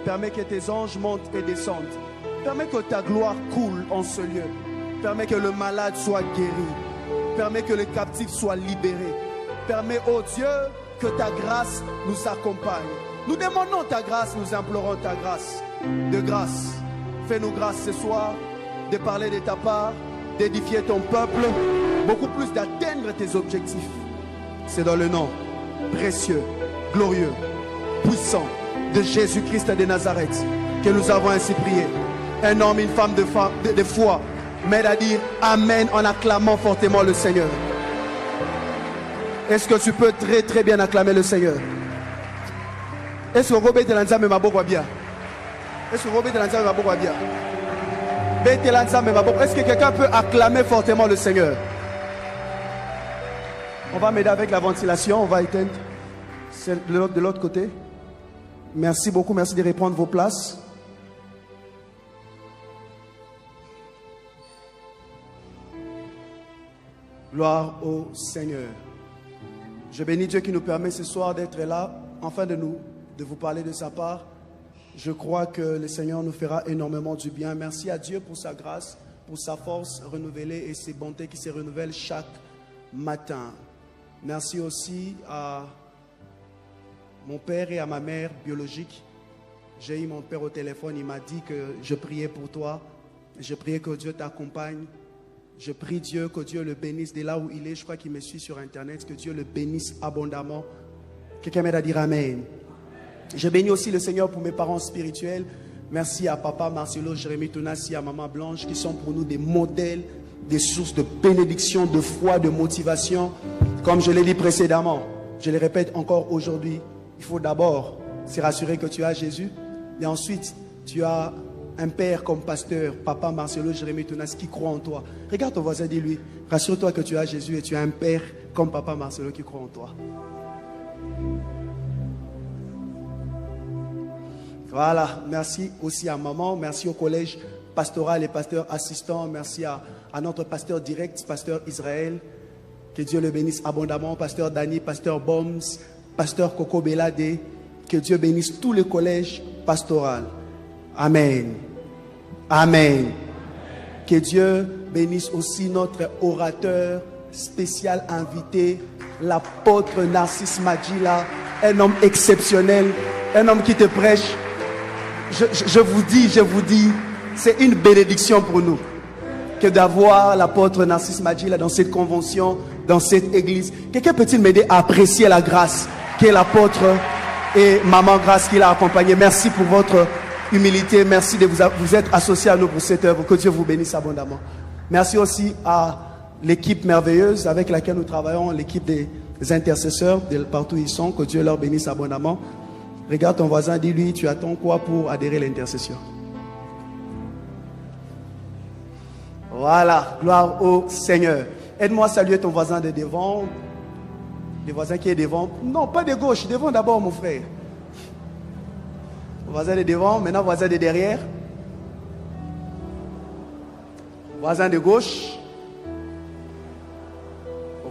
Permets que tes anges montent et descendent. Permets que ta gloire coule en ce lieu. Permets que le malade soit guéri. Permets que le captif soit libéré. Permets, oh Dieu, que ta grâce nous accompagne. Nous demandons ta grâce, nous implorons ta grâce. De grâce, fais-nous grâce ce soir de parler de ta part, d'édifier ton peuple, beaucoup plus d'atteindre tes objectifs. C'est dans le nom précieux, glorieux, puissant de Jésus-Christ de Nazareth que nous avons ainsi prié. Un homme, une femme de foi m'aide à dire Amen en acclamant fortement le Seigneur. Est-ce que tu peux très très bien acclamer le Seigneur? Est-ce que Robert Telanza m'a beaucoup bien? Est-ce que Robert Telanza m'a beaucoup bien? Est-ce que quelqu'un peut acclamer fortement le Seigneur? On va m'aider avec la ventilation. On va éteindre celle de l'autre côté. Merci beaucoup. Merci de reprendre vos places. Gloire au Seigneur. Je bénis Dieu qui nous permet ce soir d'être là, afin de vous parler de sa part. Je crois que le Seigneur nous fera énormément du bien. Merci à Dieu pour sa grâce, pour sa force renouvelée et ses bontés qui se renouvellent chaque matin. Merci aussi à mon père et à ma mère biologique. J'ai eu mon père au téléphone, il m'a dit que je priais pour toi. Je priais que Dieu t'accompagne. Je prie Dieu que Dieu le bénisse de là où il est. Je crois qu'il me suit sur Internet. Que Dieu le bénisse abondamment. Quelqu'un m'aide à dire Amen. Je bénis aussi le Seigneur pour mes parents spirituels. Merci à papa Marcelo, Jérémy Tonassi, à maman Blanche qui sont pour nous des modèles, des sources de bénédiction, de foi, de motivation. Comme je l'ai dit précédemment, je le répète encore aujourd'hui, il faut d'abord se rassurer que tu as Jésus. Et ensuite, tu as un père comme pasteur, papa Marcelo, Jérémy Tonassi qui croit en toi. Regarde ton voisin, dis-lui, rassure-toi que tu as Jésus et tu as un père comme papa Marcelo qui croit en toi. Voilà, merci aussi à maman, merci au collège pastoral et pasteur assistant, merci à notre pasteur direct, pasteur Israël, que Dieu le bénisse abondamment, pasteur Dani, pasteur Boms, pasteur Coco Belade, que Dieu bénisse tout le collège pastoral. Amen. Amen. Que Dieu bénisse aussi notre orateur spécial invité, l'apôtre Narcisse Madjila, un homme exceptionnel, un homme qui te prêche. Je vous dis, c'est une bénédiction pour nous que d'avoir l'apôtre Narcisse Madjila dans cette convention, dans cette église. Quelqu'un peut-il m'aider à apprécier la grâce qu'est l'apôtre et maman Grâce qui l'a accompagné? Merci pour votre humilité, merci de vous être associé à nous pour cette œuvre. Que Dieu vous bénisse abondamment. Merci aussi à l'équipe merveilleuse avec laquelle nous travaillons, l'équipe des intercesseurs de partout où ils sont. Que Dieu leur bénisse abondamment. Regarde ton voisin, dis-lui, tu attends quoi pour adhérer à l'intercession? Voilà, gloire au Seigneur. Aide-moi à saluer ton voisin de devant. Le voisin qui est devant. Non, pas de gauche, devant d'abord mon frère. Voisin de devant, maintenant voisin de derrière. Voisin de gauche.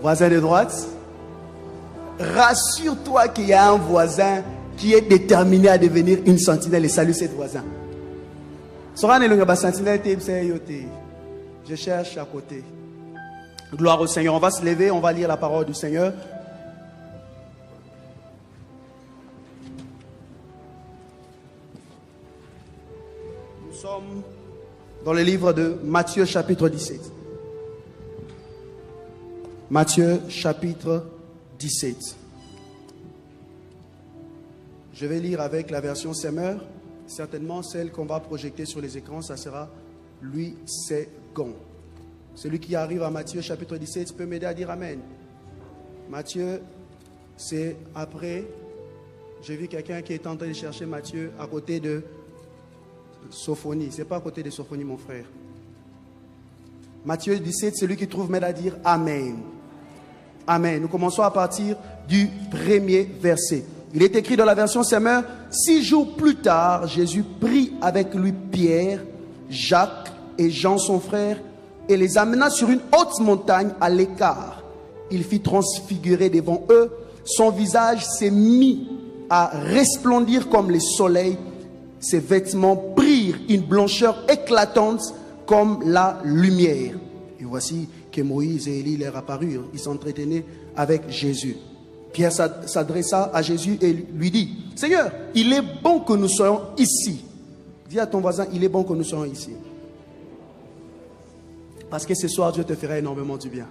Voisin de droite. Rassure-toi qu'il y a un voisin qui est déterminé à devenir une sentinelle et salue cet voisin. Je cherche à côté. Gloire au Seigneur. On va se lever, on va lire la parole du Seigneur. Nous sommes dans le livre de Matthieu chapitre 17. Matthieu chapitre 17. Je vais lire avec la version Semeur. Certainement celle qu'on va projeter sur les écrans, ça sera Louis Second. Celui qui arrive à Matthieu chapitre 17 peut m'aider à dire Amen. Matthieu, c'est après. J'ai vu quelqu'un qui est en train de chercher Matthieu à côté de Sophonie. Ce n'est pas à côté de Sophonie, mon frère. Matthieu 17, celui qui trouve m'aide à dire Amen. Amen. Nous commençons à partir du premier verset. Il est écrit dans la version Semeur, 6 jours plus tard, Jésus prit avec lui Pierre, Jacques et Jean son frère et les amena sur une haute montagne à l'écart. Il fit transfigurer devant eux, son visage s'est mis à resplendir comme le soleil ses vêtements brillent une blancheur éclatante comme la lumière. Et voici que Moïse et Élie leur apparurent. Ils s'entretenaient avec Jésus. Pierre s'adressa à Jésus et lui dit, Seigneur, il est bon que nous soyons ici. Dis à ton voisin, il est bon que nous soyons ici. Parce que ce soir, Dieu te fera énormément du bien.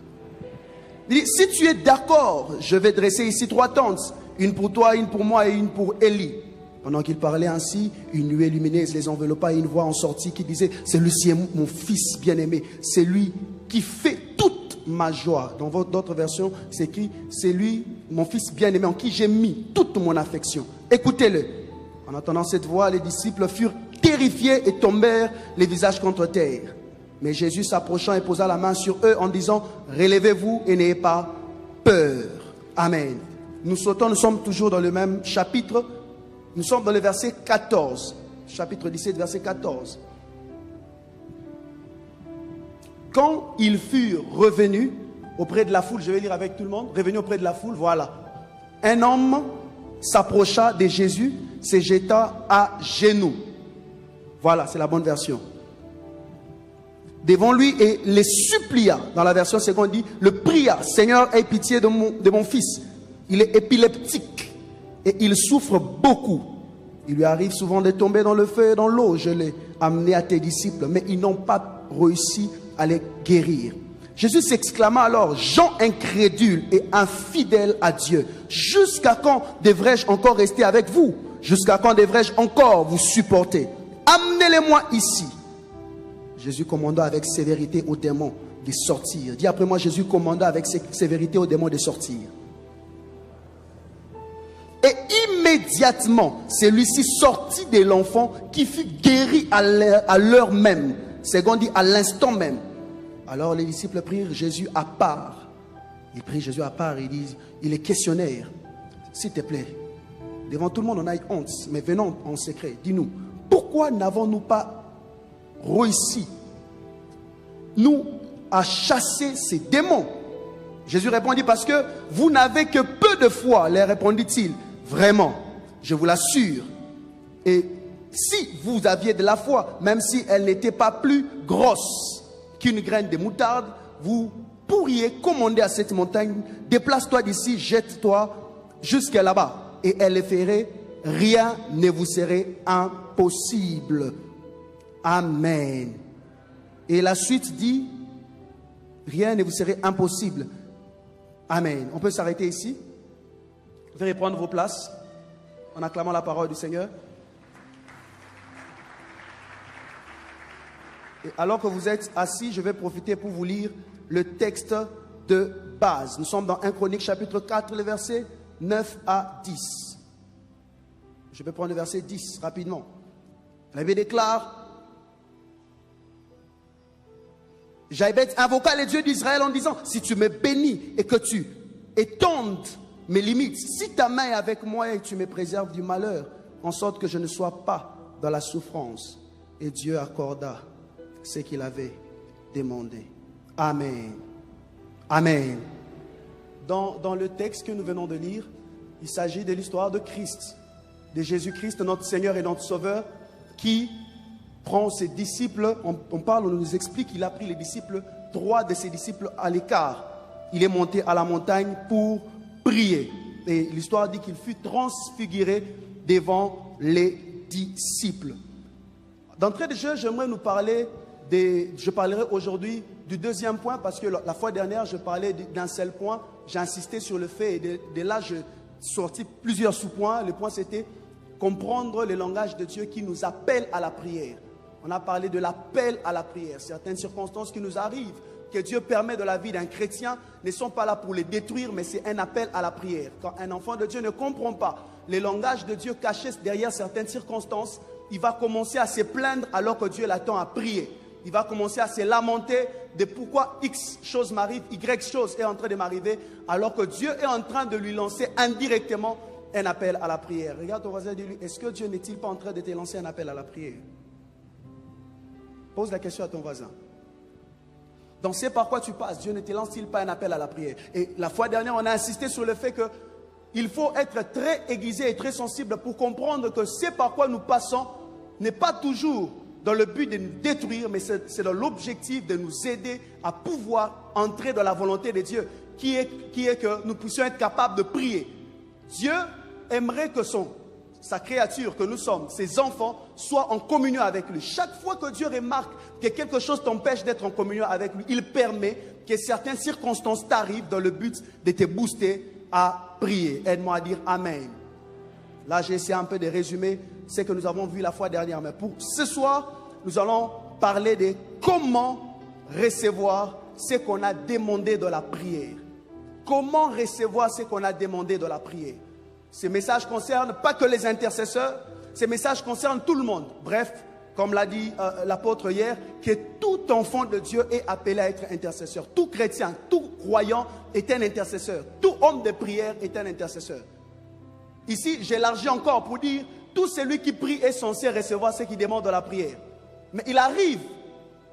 Il dit, si tu es d'accord, je vais dresser ici 3 tentes. Une pour toi, une pour moi et une pour Élie. Pendant qu'il parlait ainsi, une nuée lumineuse les enveloppa et une voix en sortit qui disait, celui-ci est mon fils bien-aimé. C'est lui qui fait toute ma joie. Dans d'autres versions, c'est écrit, c'est lui, mon fils bien-aimé, en qui j'ai mis toute mon affection. Écoutez-le. En entendant cette voix, les disciples furent terrifiés et tombèrent les visages contre terre. Mais Jésus s'approchant et posa la main sur eux en disant, relevez-vous et n'ayez pas peur. Amen. Nous sommes toujours dans le même chapitre. Nous sommes dans le verset 14. Chapitre 17, verset 14. Quand ils furent revenus auprès de la foule, je vais lire avec tout le monde, revenus auprès de la foule, voilà. Un homme s'approcha de Jésus, se jeta à genoux. Voilà, c'est la bonne version. Devant lui et les supplia. Dans la version seconde, dit, le pria, Seigneur, aie pitié de mon fils. Il est épileptique et il souffre beaucoup. Il lui arrive souvent de tomber dans le feu et dans l'eau. Je l'ai amené à tes disciples, mais ils n'ont pas réussi à les guérir. Jésus s'exclama alors, gens incrédules et infidèles à Dieu, jusqu'à quand devrais-je encore rester avec vous? Jusqu'à quand devrais-je encore vous supporter? Amenez-les-moi ici. Jésus commanda avec sévérité aux démons de sortir. Dis après moi, Jésus commanda avec sévérité aux démons de sortir. Et immédiatement, celui-ci sortit de l'enfant qui fut guéri à l'heure même. Second dit à l'instant même. Alors les disciples prirent Jésus à part. Ils prirent Jésus à part et ils disent, il est questionnaire. S'il te plaît, devant tout le monde on a honte, mais venons en secret. Dis-nous, pourquoi n'avons-nous pas réussi, nous, à chasser ces démons? Jésus répondit, parce que vous n'avez que peu de foi, leur répondit-il. Vraiment, je vous l'assure. Et si vous aviez de la foi, même si elle n'était pas plus grosse qu'une graine de moutarde, vous pourriez commander à cette montagne, déplace-toi d'ici, jette-toi jusqu'à là-bas. Et elle le ferait, rien ne vous serait impossible. Amen. Et la suite dit, rien ne vous serait impossible. Amen. On peut s'arrêter ici. Vous pouvez reprendre vos places en acclamant la parole du Seigneur. Et alors que vous êtes assis, je vais profiter pour vous lire le texte de base. Nous sommes dans 1 Chronique chapitre 4, le verset 9 à 10. Je vais prendre le verset 10 rapidement. La Bible déclare, Jaïbeth invoqua les dieux d'Israël en disant, si tu me bénis et que tu étendes mes limites, si ta main est avec moi et tu me préserves du malheur, en sorte que je ne sois pas dans la souffrance. Et Dieu accorda ce qu'il avait demandé. Amen. Amen. Dans le texte que nous venons de lire, il s'agit de l'histoire de Christ, de Jésus-Christ, notre Seigneur et notre Sauveur, qui prend ses disciples, on nous explique qu'il a pris les disciples, 3 de ses disciples à l'écart. Il est monté à la montagne pour prier. Et l'histoire dit qu'il fut transfiguré devant les disciples. D'entrée de jeu, j'aimerais nous parler, je parlerai aujourd'hui du deuxième point, parce que la fois dernière, je parlais d'un seul point. J'ai insisté sur le fait, et de là, j'ai sorti plusieurs sous-points. Le point, c'était comprendre le langage de Dieu qui nous appelle à la prière. On a parlé de l'appel à la prière. Certaines circonstances qui nous arrivent, que Dieu permet de la vie d'un chrétien, ne sont pas là pour les détruire, mais c'est un appel à la prière. Quand un enfant de Dieu ne comprend pas le langage de Dieu caché derrière certaines circonstances, il va commencer à se plaindre alors que Dieu l'attend à prier. Il va commencer à se lamenter de pourquoi X chose m'arrive, Y chose est en train de m'arriver, alors que Dieu est en train de lui lancer indirectement un appel à la prière. Regarde ton voisin et dis-lui, est-ce que Dieu n'est-il pas en train de te lancer un appel à la prière? Pose la question à ton voisin. Dans ce par quoi tu passes, Dieu ne te lance-t-il pas un appel à la prière? Et la fois dernière, on a insisté sur le fait qu'il faut être très aiguisé et très sensible pour comprendre que ce par quoi nous passons n'est pas toujours dans le but de nous détruire, mais c'est dans l'objectif de nous aider à pouvoir entrer dans la volonté de Dieu, qui est que nous puissions être capables de prier. Dieu aimerait que sa créature, que nous sommes, ses enfants, soient en communion avec lui. Chaque fois que Dieu remarque que quelque chose t'empêche d'être en communion avec lui, il permet que certaines circonstances t'arrivent dans le but de te booster à prier. Aide-moi à dire Amen. Là, j'ai essayé un peu de résumer ce que nous avons vu la fois dernière. Mais pour ce soir, nous allons parler de comment recevoir ce qu'on a demandé de la prière. Comment recevoir ce qu'on a demandé de la prière. Ces messages concernent pas que les intercesseurs, ces messages concernent tout le monde. Bref, comme l'a dit l'apôtre hier, que tout enfant de Dieu est appelé à être intercesseur. Tout chrétien, tout croyant est un intercesseur. Tout homme de prière est un intercesseur. Ici, j'élargis encore pour dire, tout celui qui prie est censé recevoir ce qu'il demande de la prière. Mais il arrive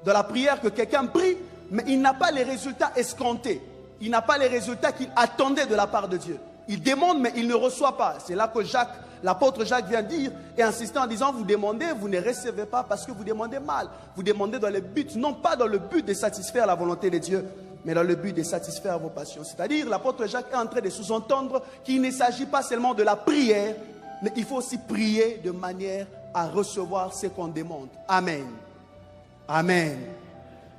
de la prière que quelqu'un prie, mais il n'a pas les résultats escomptés. Il n'a pas les résultats qu'il attendait de la part de Dieu. Il demande, mais il ne reçoit pas. C'est là que l'apôtre Jacques vient dire et insister en disant, vous demandez, vous ne recevez pas parce que vous demandez mal. Vous demandez dans le but, non pas dans le but de satisfaire la volonté de Dieu, mais dans le but de satisfaire vos passions. C'est-à-dire, l'apôtre Jacques est en train de sous-entendre qu'il ne s'agit pas seulement de la prière, mais il faut aussi prier de manière à recevoir ce qu'on demande. Amen. Amen.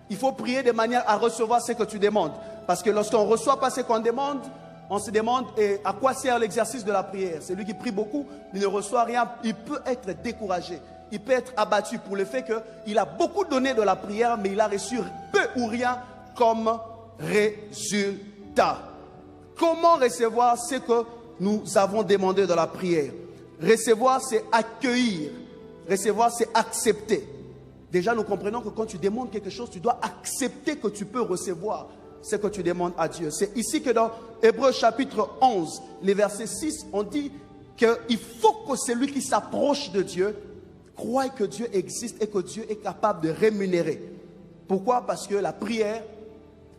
Il faut prier de manière à recevoir ce que tu demandes. Parce que lorsqu'on ne reçoit pas ce qu'on demande, on se demande à quoi sert l'exercice de la prière. Celui qui prie beaucoup, il ne reçoit rien, il peut être découragé. Il peut être abattu pour le fait qu'il a beaucoup donné de la prière, mais il a reçu peu ou rien comme résultat. Comment recevoir ce que nous avons demandé de la prière? Recevoir, c'est accueillir. Recevoir, c'est accepter. Déjà, nous comprenons que quand tu demandes quelque chose, tu dois accepter que tu peux recevoir ce que tu demandes à Dieu. C'est ici que dans Hébreux chapitre 11, les versets 6, on dit qu'il faut que celui qui s'approche de Dieu croie que Dieu existe et que Dieu est capable de rémunérer. Pourquoi? Parce que la prière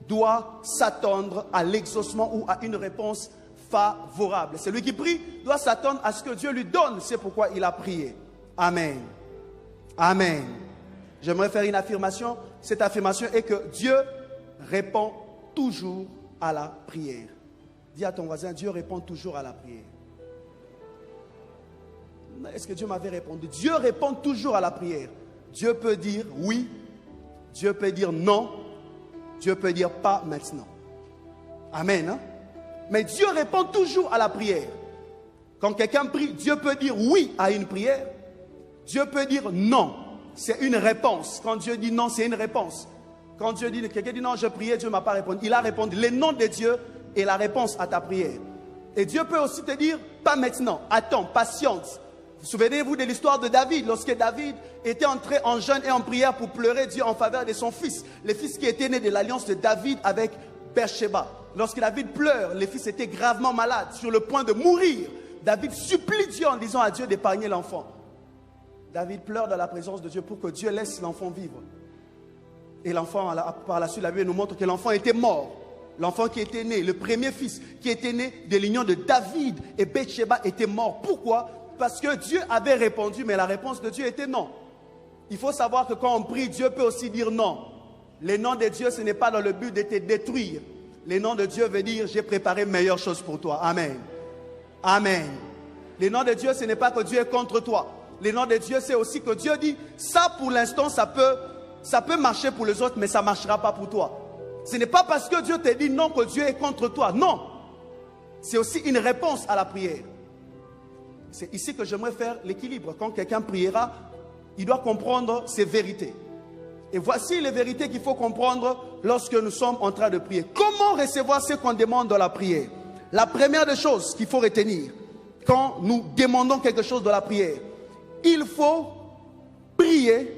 doit s'attendre à l'exaucement ou à une réponse favorable. Celui qui prie doit s'attendre à ce que Dieu lui donne. C'est pourquoi il a prié. Amen. Amen. J'aimerais faire une affirmation. Cette affirmation est que Dieu répond toujours à la prière. Dis à ton voisin, Dieu répond toujours à la prière. Est-ce que Dieu m'avait répondu? Dieu répond toujours à la prière. Dieu peut dire oui, Dieu peut dire non, Dieu peut dire pas maintenant. Amen. Hein? Mais Dieu répond toujours à la prière. Quand quelqu'un prie, Dieu peut dire oui à une prière, Dieu peut dire non. C'est une réponse. Quand Dieu dit non, c'est une réponse. Quand Dieu dit, quelqu'un dit non, je priais, Dieu ne m'a pas répondu. Il a répondu. Le nom de Dieu est la réponse à ta prière. Et Dieu peut aussi te dire, pas maintenant, attends, patience. Vous souvenez-vous de l'histoire de David, lorsque David était entré en jeûne et en prière pour pleurer Dieu en faveur de son fils. Le fils qui était né de l'alliance de David avec Bathsheba. Lorsque David pleure, le fils était gravement malade, sur le point de mourir. David supplie Dieu en disant à Dieu d'épargner l'enfant. David pleure dans la présence de Dieu pour que Dieu laisse l'enfant vivre. Et l'enfant, par la suite, la Bible nous montre que l'enfant était mort. L'enfant qui était né, le premier fils qui était né de l'union de David et Bathsheba était mort. Pourquoi? Parce que Dieu avait répondu, mais la réponse de Dieu était non. Il faut savoir que quand on prie, Dieu peut aussi dire non. Le nom de Dieu, ce n'est pas dans le but de te détruire. Le nom de Dieu veut dire, j'ai préparé meilleure chose pour toi. Amen. Amen. Le nom de Dieu, ce n'est pas que Dieu est contre toi. Le nom de Dieu, c'est aussi que Dieu dit, ça pour l'instant, ça peut marcher pour les autres, mais ça ne marchera pas pour toi. Ce n'est pas parce que Dieu te dit non que Dieu est contre toi. Non. C'est aussi une réponse à la prière. C'est ici que j'aimerais faire l'équilibre. Quand quelqu'un priera, il doit comprendre ces vérités. Et voici les vérités qu'il faut comprendre lorsque nous sommes en train de prier. Comment recevoir ce qu'on demande dans la prière? La première des choses qu'il faut retenir quand nous demandons quelque chose de la prière, il faut prier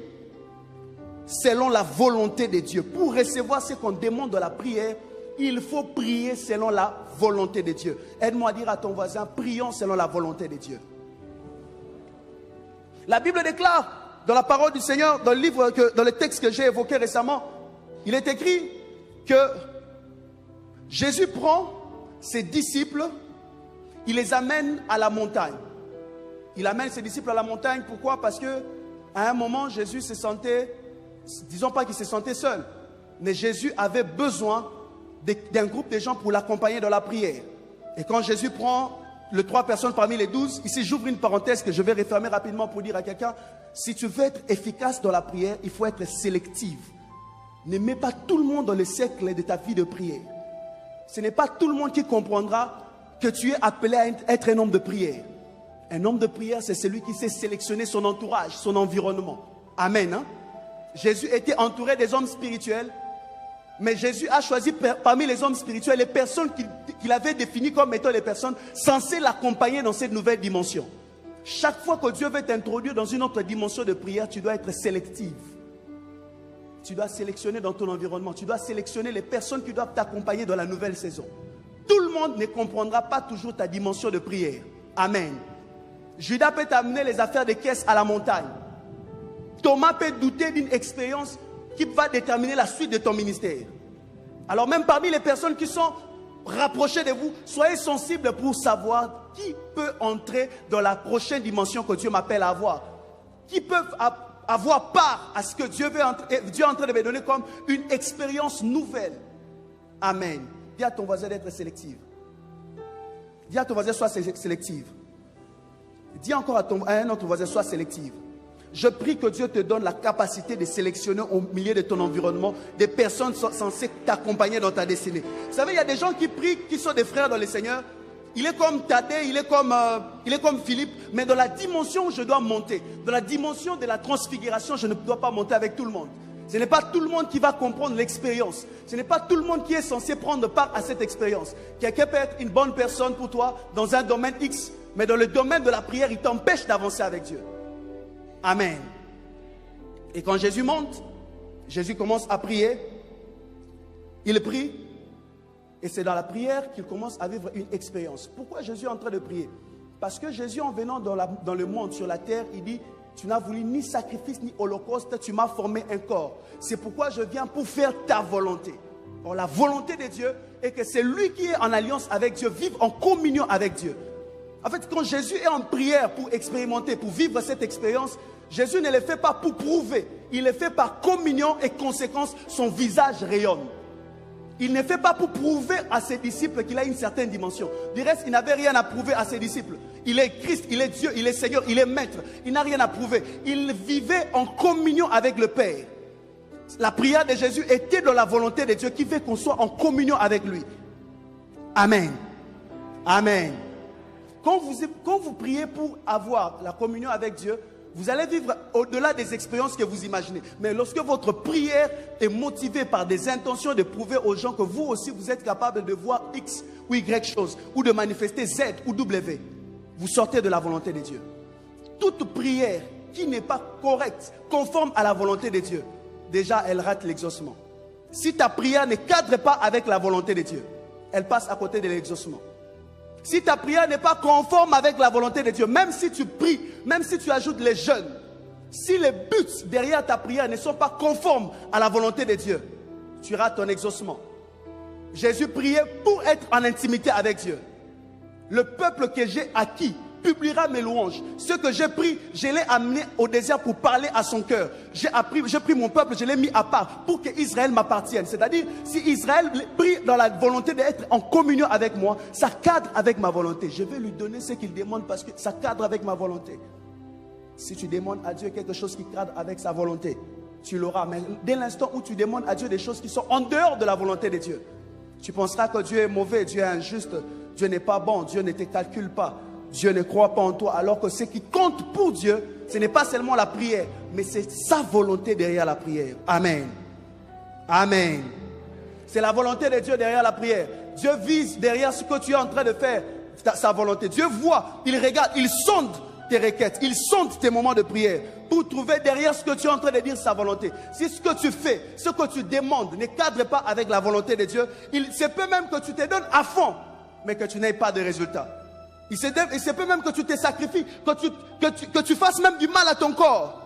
selon la volonté de Dieu. Pour recevoir ce qu'on demande de la prière, il faut prier selon la volonté de Dieu. Aide-moi à dire à ton voisin, prions selon la volonté de Dieu. La Bible déclare dans la parole du Seigneur, dans le texte que j'ai évoqué récemment, il est écrit que Jésus prend ses disciples, il les amène à la montagne. Il amène ses disciples à la montagne, pourquoi? Parce que À un moment, Jésus se sentait, disons pas qu'il se sentait seul, mais Jésus avait besoin d'un groupe de gens pour l'accompagner dans la prière. Et quand Jésus prend les 3 personnes parmi les 12, ici j'ouvre une parenthèse que je vais refermer rapidement pour dire à quelqu'un, si tu veux être efficace dans la prière, il faut être sélectif. Ne mets pas tout le monde dans le cercle de ta vie de prière. Ce n'est pas tout le monde qui comprendra que tu es appelé à être un homme de prière. Un homme de prière, c'est celui qui sait sélectionner son entourage, son environnement. Amen. Hein? Jésus était entouré des hommes spirituels, mais Jésus a choisi parmi les hommes spirituels les personnes qu'il avait définies comme étant les personnes censées l'accompagner dans cette nouvelle dimension. Chaque fois que Dieu veut t'introduire dans une autre dimension de prière, tu dois être sélectif. Tu dois sélectionner dans ton environnement. Tu dois sélectionner les personnes qui doivent t'accompagner dans la nouvelle saison. Tout le monde ne comprendra pas toujours ta dimension de prière. Amen. Judas peut t'amener les affaires de caisse à la montagne. Thomas peut douter d'une expérience qui va déterminer la suite de ton ministère. Alors même parmi les personnes qui sont rapprochées de vous, soyez sensibles pour savoir qui peut entrer dans la prochaine dimension que Dieu m'appelle à avoir. Qui peuvent avoir part à ce que Dieu est en train de me donner comme une expérience nouvelle. Amen. Dis à ton voisin d'être sélectif. Dis à ton voisin, sois sélectif. Dis encore à un autre voisin, sois sélectif. Je prie que Dieu te donne la capacité de sélectionner au milieu de ton environnement des personnes censées t'accompagner dans ta destinée. Vous savez, il y a des gens qui prient, qui sont des frères dans le Seigneur. Il est comme Thaddée, il est comme Philippe, mais dans la dimension où je dois monter, dans la dimension de la transfiguration, je ne dois pas monter avec tout le monde. Ce n'est pas tout le monde qui va comprendre l'expérience. Ce n'est pas tout le monde qui est censé prendre part à cette expérience. Quelqu'un peut être une bonne personne pour toi dans un domaine X, mais dans le domaine de la prière, il t'empêche d'avancer avec Dieu. Amen. Et quand Jésus monte, Jésus commence à prier. Il prie. Et c'est dans la prière qu'il commence à vivre une expérience. Pourquoi Jésus est en train de prier? Parce que Jésus, en venant dans le monde, sur la terre, il dit, tu n'as voulu ni sacrifice ni holocauste, tu m'as formé un corps. C'est pourquoi je viens pour faire ta volonté. Or, la volonté de Dieu est que c'est lui qui est en alliance avec Dieu, vive en communion avec Dieu. En fait, quand Jésus est en prière pour expérimenter, pour vivre cette expérience, Jésus ne le fait pas pour prouver. Il le fait par communion et conséquence, son visage rayonne. Il ne fait pas pour prouver à ses disciples qu'il a une certaine dimension. Du reste, il n'avait rien à prouver à ses disciples. Il est Christ, il est Dieu, il est Seigneur, il est Maître. Il n'a rien à prouver. Il vivait en communion avec le Père. La prière de Jésus était dans la volonté de Dieu qui fait qu'on soit en communion avec lui. Amen. Amen. Quand vous priez pour avoir la communion avec Dieu, vous allez vivre au-delà des expériences que vous imaginez. Mais lorsque votre prière est motivée par des intentions de prouver aux gens que vous aussi, vous êtes capable de voir X ou Y chose, ou de manifester Z ou W, vous sortez de la volonté de Dieu. Toute prière qui n'est pas correcte, conforme à la volonté de Dieu, déjà elle rate l'exaucement. Si ta prière ne cadre pas avec la volonté de Dieu, elle passe à côté de l'exaucement. Si ta prière n'est pas conforme avec la volonté de Dieu, même si tu pries, même si tu ajoutes les jeûnes, si les buts derrière ta prière ne sont pas conformes à la volonté de Dieu, tu rates ton exaucement. Jésus priait pour être en intimité avec Dieu. Le peuple que j'ai acquis publiera mes louanges. Ce que j'ai pris, je l'ai amené au désert pour parler à son cœur. J'ai pris mon peuple, je l'ai mis à part pour que Israël m'appartienne. C'est-à-dire, si Israël prie dans la volonté d'être en communion avec moi, ça cadre avec ma volonté. Je vais lui donner ce qu'il demande parce que ça cadre avec ma volonté. Si tu demandes à Dieu quelque chose qui cadre avec sa volonté, tu l'auras. Mais dès l'instant où tu demandes à Dieu des choses qui sont en dehors de la volonté de Dieu, tu penseras que Dieu est mauvais, Dieu est injuste, Dieu n'est pas bon, Dieu ne te calcule pas. Dieu ne croit pas en toi, alors que ce qui compte pour Dieu, ce n'est pas seulement la prière, mais c'est sa volonté derrière la prière. Amen. Amen. C'est la volonté de Dieu derrière la prière. Dieu vise derrière ce que tu es en train de faire, sa volonté. Dieu voit, il regarde, il sonde tes requêtes, il sonde tes moments de prière pour trouver derrière ce que tu es en train de dire sa volonté. Si ce que tu fais, ce que tu demandes ne cadre pas avec la volonté de Dieu, il se peut même que tu te donnes à fond, mais que tu n'aies pas de résultat. Il se peut même que tu te sacrifies, que tu fasses même du mal à ton corps.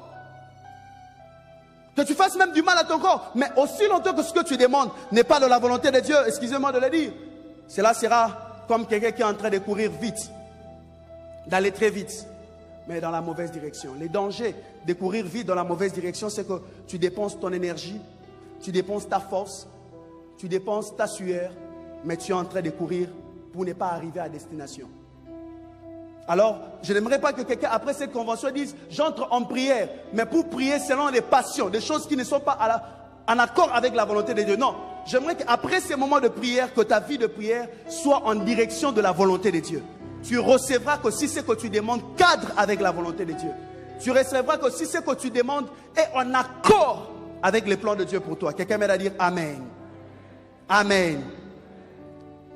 Que tu fasses même du mal à ton corps. Mais aussi longtemps que ce que tu demandes n'est pas de la volonté de Dieu, excusez-moi de le dire, cela sera comme quelqu'un qui est en train de courir vite, d'aller très vite. mais dans la mauvaise direction. Les dangers de courir vite dans la mauvaise direction, c'est que tu dépenses ton énergie, tu dépenses ta force, tu dépenses ta sueur, mais tu es en train de courir pour ne pas arriver à destination. Alors, je n'aimerais pas que quelqu'un, après cette convention, dise « J'entre en prière », mais pour prier selon les passions, des choses qui ne sont pas en accord avec la volonté de Dieu. Non, j'aimerais qu'après ces moments de prière, que ta vie de prière soit en direction de la volonté de Dieu. Tu recevras que si ce que tu demandes cadre avec la volonté de Dieu. Tu recevras que si ce que tu demandes est en accord avec les plans de Dieu pour toi. Quelqu'un m'aide à dire Amen. Amen.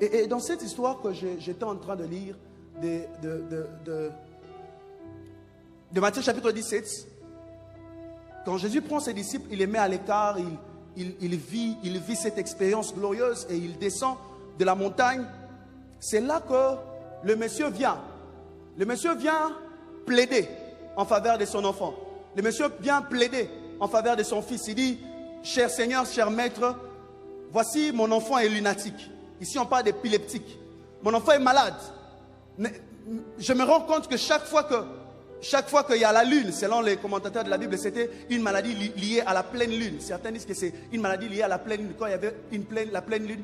Et dans cette histoire que j'étais en train de lire de Matthieu chapitre 17, quand Jésus prend ses disciples, il les met à l'écart, il vit cette expérience glorieuse et il descend de la montagne. C'est là que le monsieur vient. Le monsieur vient plaider en faveur de son enfant. Le monsieur vient plaider en faveur de son fils. Il dit, cher Seigneur, cher Maître, voici mon enfant est lunatique. Ici on parle d'épileptique. Mon enfant est malade. Je me rends compte que chaque fois qu'il y a la lune, selon les commentateurs de la Bible, c'était une maladie liée à la pleine lune. Certains disent que c'est une maladie liée à la pleine lune. Quand il y avait la pleine lune,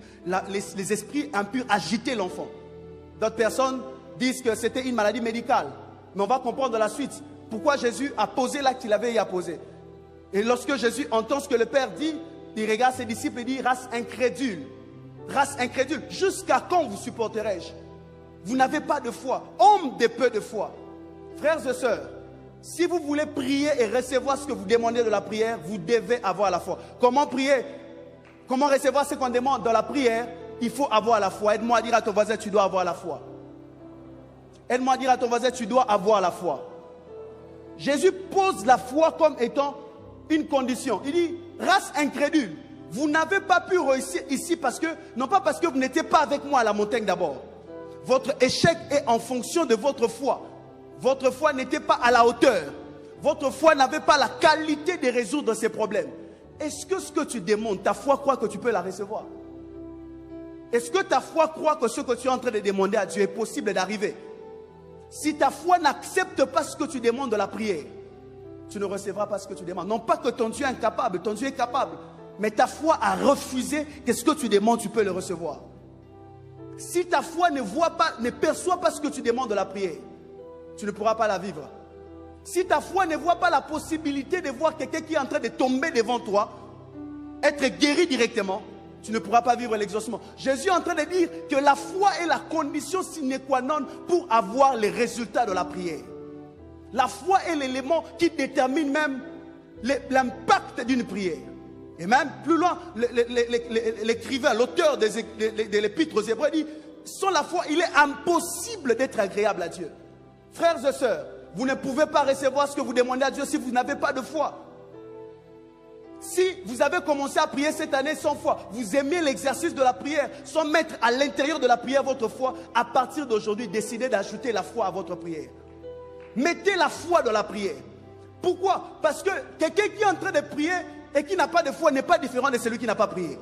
les esprits impurs agitaient l'enfant. D'autres personnes disent que c'était une maladie médicale. Mais on va comprendre la suite. Pourquoi Jésus a posé l'acte qu'il avait à poser. Et lorsque Jésus entend ce que le Père dit, il regarde ses disciples et dit, race incrédule. Race incrédule, jusqu'à quand vous supporterai-je? Vous n'avez pas de foi, homme de peu de foi. Frères et sœurs, si vous voulez prier et recevoir ce que vous demandez de la prière, vous devez avoir la foi. Comment prier? Comment recevoir ce qu'on demande dans la prière? Il faut avoir la foi. Aide-moi à dire à ton voisin, tu dois avoir la foi. Aide-moi à dire à ton voisin, tu dois avoir la foi. Jésus pose la foi comme étant une condition. Il dit, race incrédule, vous n'avez pas pu réussir ici parce que, non pas parce que vous n'étiez pas avec moi à la montagne d'abord. Votre échec est en fonction de votre foi. Votre foi n'était pas à la hauteur. Votre foi n'avait pas la qualité de résoudre ces problèmes. Est-ce que ce que tu demandes, ta foi croit que tu peux la recevoir? Est-ce que ta foi croit que ce que tu es en train de demander à Dieu est possible d'arriver? Si ta foi n'accepte pas ce que tu demandes de la prière, tu ne recevras pas ce que tu demandes. Non pas que ton Dieu est incapable, ton Dieu est capable. Mais ta foi a refusé que ce que tu demandes, tu peux le recevoir. Si ta foi ne perçoit pas ce que tu demandes de la prière, tu ne pourras pas la vivre. Si ta foi ne voit pas la possibilité de voir quelqu'un qui est en train de tomber devant toi, être guéri directement, tu ne pourras pas vivre l'exaucement. Jésus est en train de dire que la foi est la condition sine qua non pour avoir les résultats de la prière. La foi est l'élément qui détermine même l'impact d'une prière. Et même plus loin, l'écrivain, l'auteur de l'épître aux Hébreux dit, sans la foi, il est impossible d'être agréable à Dieu. Frères et sœurs, vous ne pouvez pas recevoir ce que vous demandez à Dieu si vous n'avez pas de foi. Si vous avez commencé à prier cette année sans foi, vous aimez l'exercice de la prière, sans mettre à l'intérieur de la prière votre foi, à partir d'aujourd'hui, décidez d'ajouter la foi à votre prière. Mettez la foi dans la prière. Pourquoi? Parce que quelqu'un qui est en train de prier et qui n'a pas de foi n'est pas différent de celui qui n'a pas prié.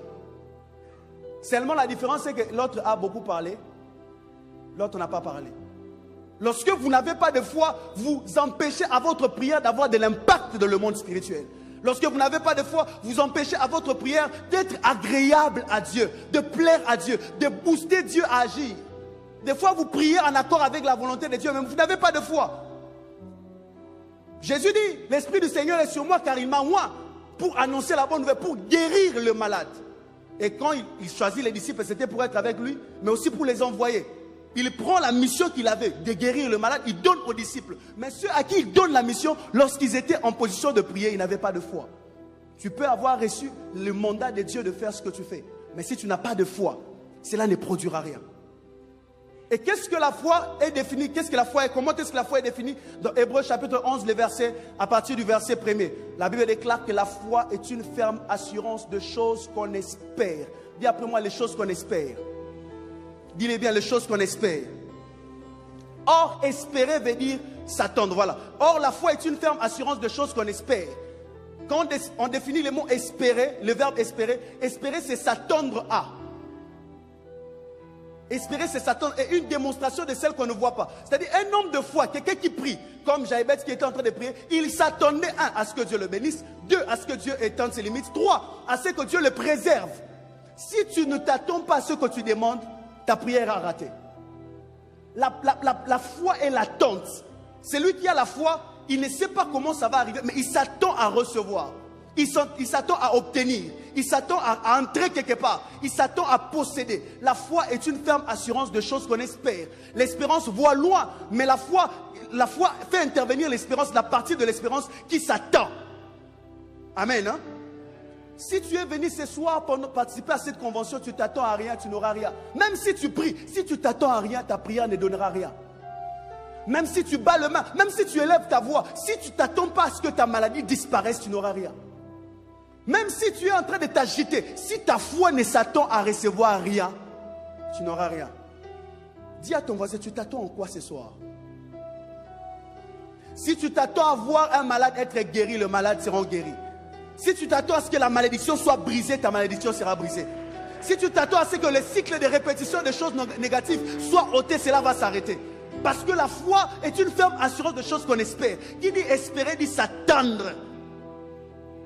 Seulement la différence c'est que l'autre a beaucoup parlé, l'autre n'a pas parlé. Lorsque vous n'avez pas de foi, vous empêchez à votre prière d'avoir de l'impact dans le monde spirituel. Lorsque vous n'avez pas de foi, vous empêchez à votre prière d'être agréable à Dieu, de plaire à Dieu, de booster Dieu à agir. Des fois vous priez en accord avec la volonté de Dieu, mais vous n'avez pas de foi. Jésus dit, l'Esprit du Seigneur est sur moi car il m'a oint pour annoncer la bonne nouvelle, pour guérir le malade. Et quand il choisit les disciples, c'était pour être avec lui, mais aussi pour les envoyer. Il prend la mission qu'il avait de guérir le malade, il donne aux disciples. Mais ceux à qui il donne la mission, lorsqu'ils étaient en position de prier, ils n'avaient pas de foi. Tu peux avoir reçu le mandat de Dieu de faire ce que tu fais. Mais si tu n'as pas de foi, cela ne produira rien. Et qu'est-ce que la foi est définie? Qu'est-ce que la foi est? Comment est-ce que la foi est définie? Dans Hébreux chapitre 11, à partir du verset 1er, la Bible déclare que la foi est une ferme assurance de choses qu'on espère. Dis après moi les choses qu'on espère. Dis-les bien, les choses qu'on espère. Or, espérer veut dire s'attendre. Voilà. Or, la foi est une ferme assurance de choses qu'on espère. Quand on définit le mot espérer, le verbe espérer c'est s'attendre à. Espérer, c'est s'attendre, et une démonstration de celle qu'on ne voit pas. C'est-à-dire un homme de foi, quelqu'un qui prie, comme Jaïbet qui était en train de prier, il s'attendait, 1, à ce que Dieu le bénisse, 2, à ce que Dieu étende ses limites, 3, à ce que Dieu le préserve. Si tu ne t'attends pas à ce que tu demandes, ta prière a raté. La foi est l'attente. Celui qui a la foi, il ne sait pas comment ça va arriver, mais il s'attend à recevoir. Il s'attend à obtenir. Il s'attend à entrer quelque part. Il s'attend à posséder. La foi est une ferme assurance de choses qu'on espère. L'espérance voit loin, mais la foi fait intervenir l'espérance, la partie de l'espérance qui s'attend. Amen. Hein? Si tu es venu ce soir pour participer à cette convention, tu t'attends à rien, tu n'auras rien. Même si tu pries, si tu t'attends à rien, ta prière ne donnera rien. Même si tu bats le main, même si tu élèves ta voix, si tu ne t'attends pas à ce que ta maladie disparaisse, tu n'auras rien. Même si tu es en train de t'agiter, si ta foi ne s'attend à recevoir rien, tu n'auras rien. Dis à ton voisin, tu t'attends en quoi ce soir? Si tu t'attends à voir un malade être guéri, le malade sera guéri. Si tu t'attends à ce que la malédiction soit brisée, ta malédiction sera brisée. Si tu t'attends à ce que le cycle de répétition des choses négatives soit ôté, cela va s'arrêter. Parce que la foi est une ferme assurance de choses qu'on espère. Qui dit espérer dit s'attendre.